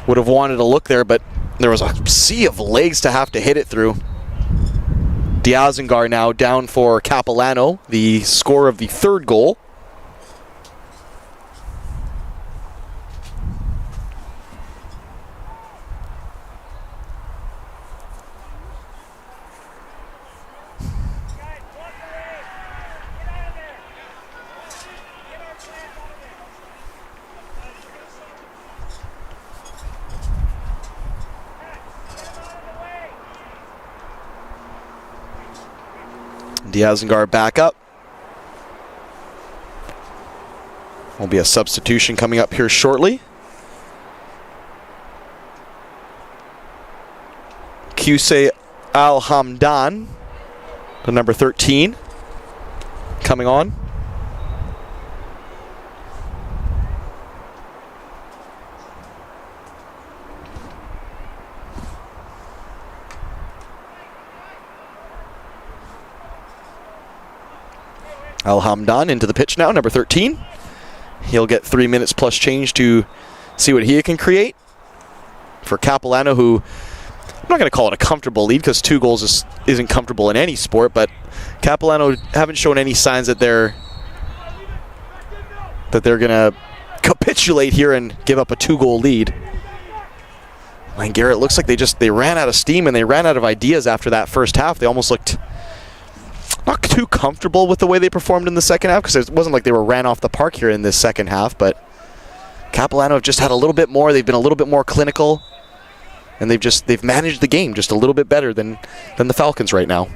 would have wanted a look there, but there was a sea of legs to have to hit it through. Diazengar now down for Capilano, the scorer of the 3rd goal. Diazengar back up. Will be a substitution coming up here shortly. Qusay Al-Hamdan, the number 13, coming on. Al-Hamdan into the pitch now, number 13. He'll get 3 minutes plus change to see what he can create. For Capilano, who, I'm not going to call it a comfortable lead because 2 goals isn't comfortable in any sport, but Capilano haven't shown any signs that they're going to capitulate here and give up a 2-goal lead. Langara, it looks like they ran out of steam and they ran out of ideas after that first half. They almost looked not too comfortable with the way they performed in the second half, because it wasn't like they were ran off the park here in this second half, but Capilano have just had a little bit more. They've been a little bit more clinical, and they've managed the game just a little bit better than the Falcons right now.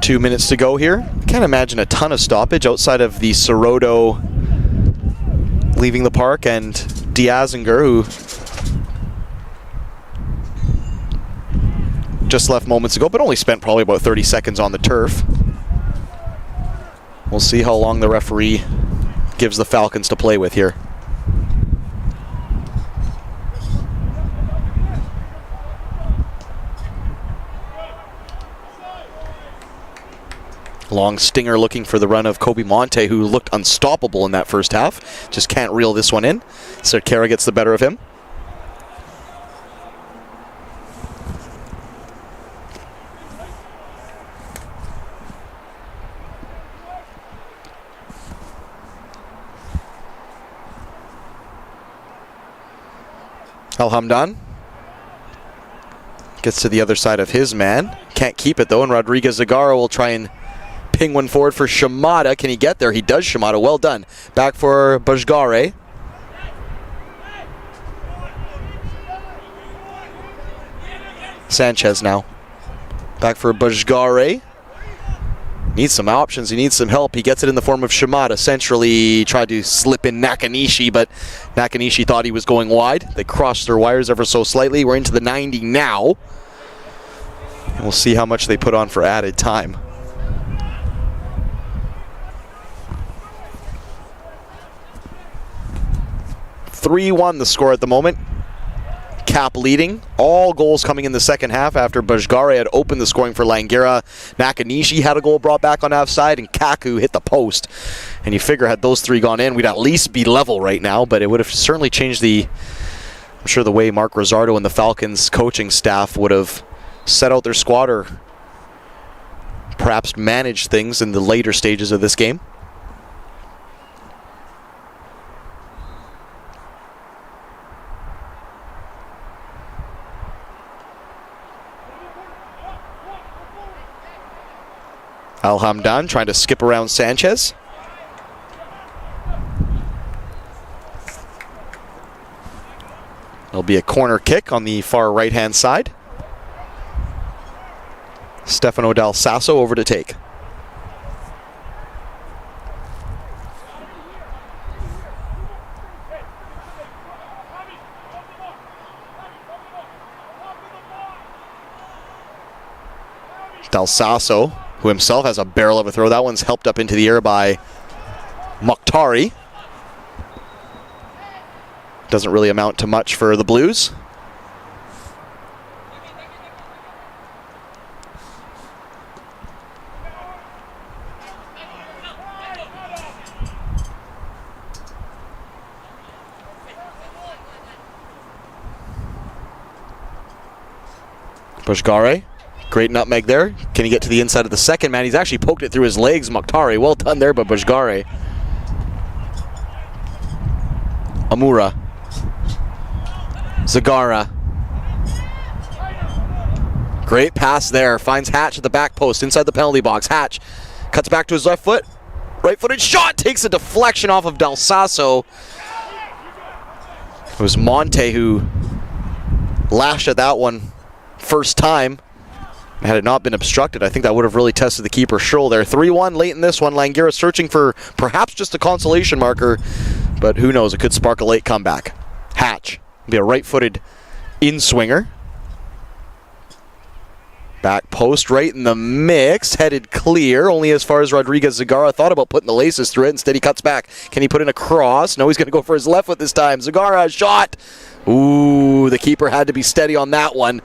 2 minutes to go here. Can't imagine a ton of stoppage outside of the Sorodo leaving the park and Diazinger, who just left moments ago, but only spent probably about 30 seconds on the turf. We'll see how long the referee gives the Falcons to play with here. Long stinger looking for the run of Kobe Monte, who looked unstoppable in that first half. Just can't reel this one in. Cerquera gets the better of him. Alhamdan gets to the other side of his man. Can't keep it though, and Rodriguez Zagara will try and ping one forward for Shimada. Can he get there? He does, Shimada. Well done. Back for Bajgare. Sanchez now. Back for Bajgare. Needs some options. He needs some help. He gets it in the form of Shimada. Centrally tried to slip in Nakanishi, but Nakanishi thought he was going wide. They crossed their wires ever so slightly. We're into the 90 now. And we'll see how much they put on for added time. 3-1 the score at the moment. Cap leading. All goals coming in the second half after Bajgare had opened the scoring for Langara. Nakanishi had a goal brought back on half side, and Kaku hit the post. And you figure had those three gone in, we'd at least be level right now, but it would have certainly changed I'm sure the way Mark Rosardo and the Falcons coaching staff would have set out their squad or perhaps managed things in the later stages of this game. Alhamdan trying to skip around Sanchez. There'll be a corner kick on the far right-hand side. Stefano Dal Sasso over to take. Dal Sasso, who himself has a barrel of a throw. That one's helped up into the air by Mokhtari. Doesn't really amount to much for the Blues. Bajgare. Great nutmeg there. Can he get to the inside of the second man? He's actually poked it through his legs, Mokhtari. Well done there by Bajgare. Amura. Zagara. Great pass there. Finds Hatch at the back post inside the penalty box. Hatch cuts back to his left foot. Right-footed shot. Takes a deflection off of Dal Sasso. It was Monte who lashed at that one first time. Had it not been obstructed, I think that would have really tested the keeper's shoulder. 3-1 late in this one. Langara searching for perhaps just a consolation marker, but who knows, it could spark a late comeback. Hatch, be a right-footed in-swinger. Back post right in the mix, headed clear, only as far as Rodriguez Zagara thought about putting the laces through it. Instead he cuts back. Can he put in a cross? No, he's going to go for his left foot this time. Zagara, shot! Ooh, the keeper had to be steady on that one.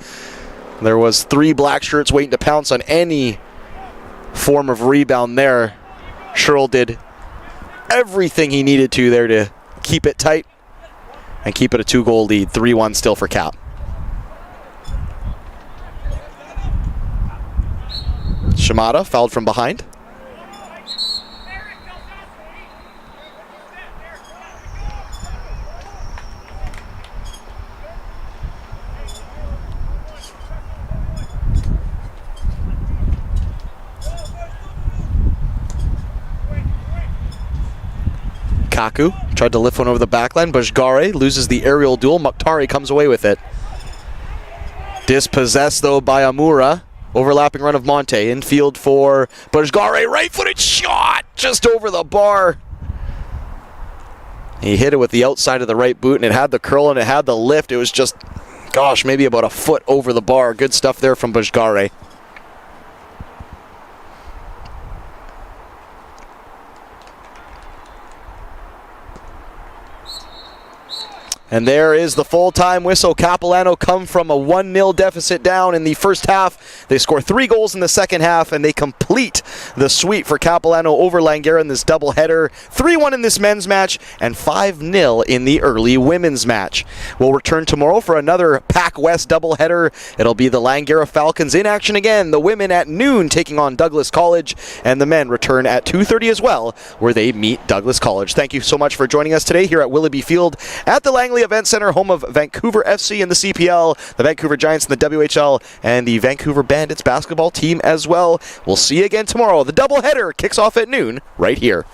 There was 3 black shirts waiting to pounce on any form of rebound there. Sherrill did everything he needed to there to keep it tight and keep it a 2-goal lead. 3-1 still for Cap. Shimada fouled from behind. Kaku tried to lift one over the backline. Bajgare loses the aerial duel. Mokhtari comes away with it. Dispossessed though by Amura. Overlapping run of Monte. Infield for Bajgare. Right-footed shot just over the bar. He hit it with the outside of the right boot, and it had the curl and it had the lift. It was just, gosh, maybe about a foot over the bar. Good stuff there from Bajgare. And there is the full-time whistle. Capilano come from a 1-0 deficit down in the first half. They score 3 goals in the second half, and they complete the sweep for Capilano over Langara in this doubleheader. 3-1 in this men's match, and 5-0 in the early women's match. We'll return tomorrow for another PACWEST doubleheader. It'll be the Langara Falcons in action again. The women at noon taking on Douglas College, and the men return at 2:30 as well, where they meet Douglas College. Thank you so much for joining us today here at Willoughby Field at the Langley Event Center, home of Vancouver FC in the CPL, the Vancouver Giants in the WHL, and the Vancouver Bandits basketball team as well. We'll see you again tomorrow. The doubleheader kicks off at noon right here.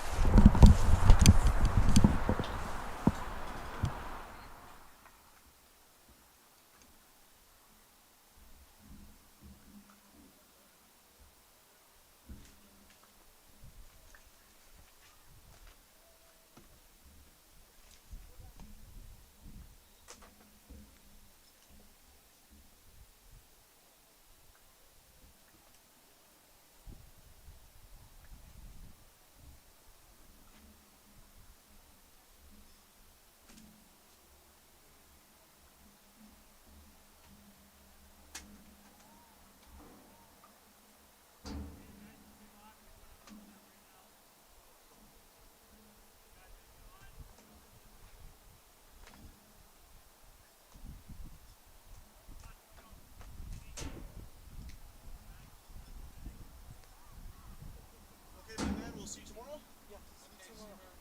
Okay, my man, we'll see you tomorrow. Yeah, see you tomorrow.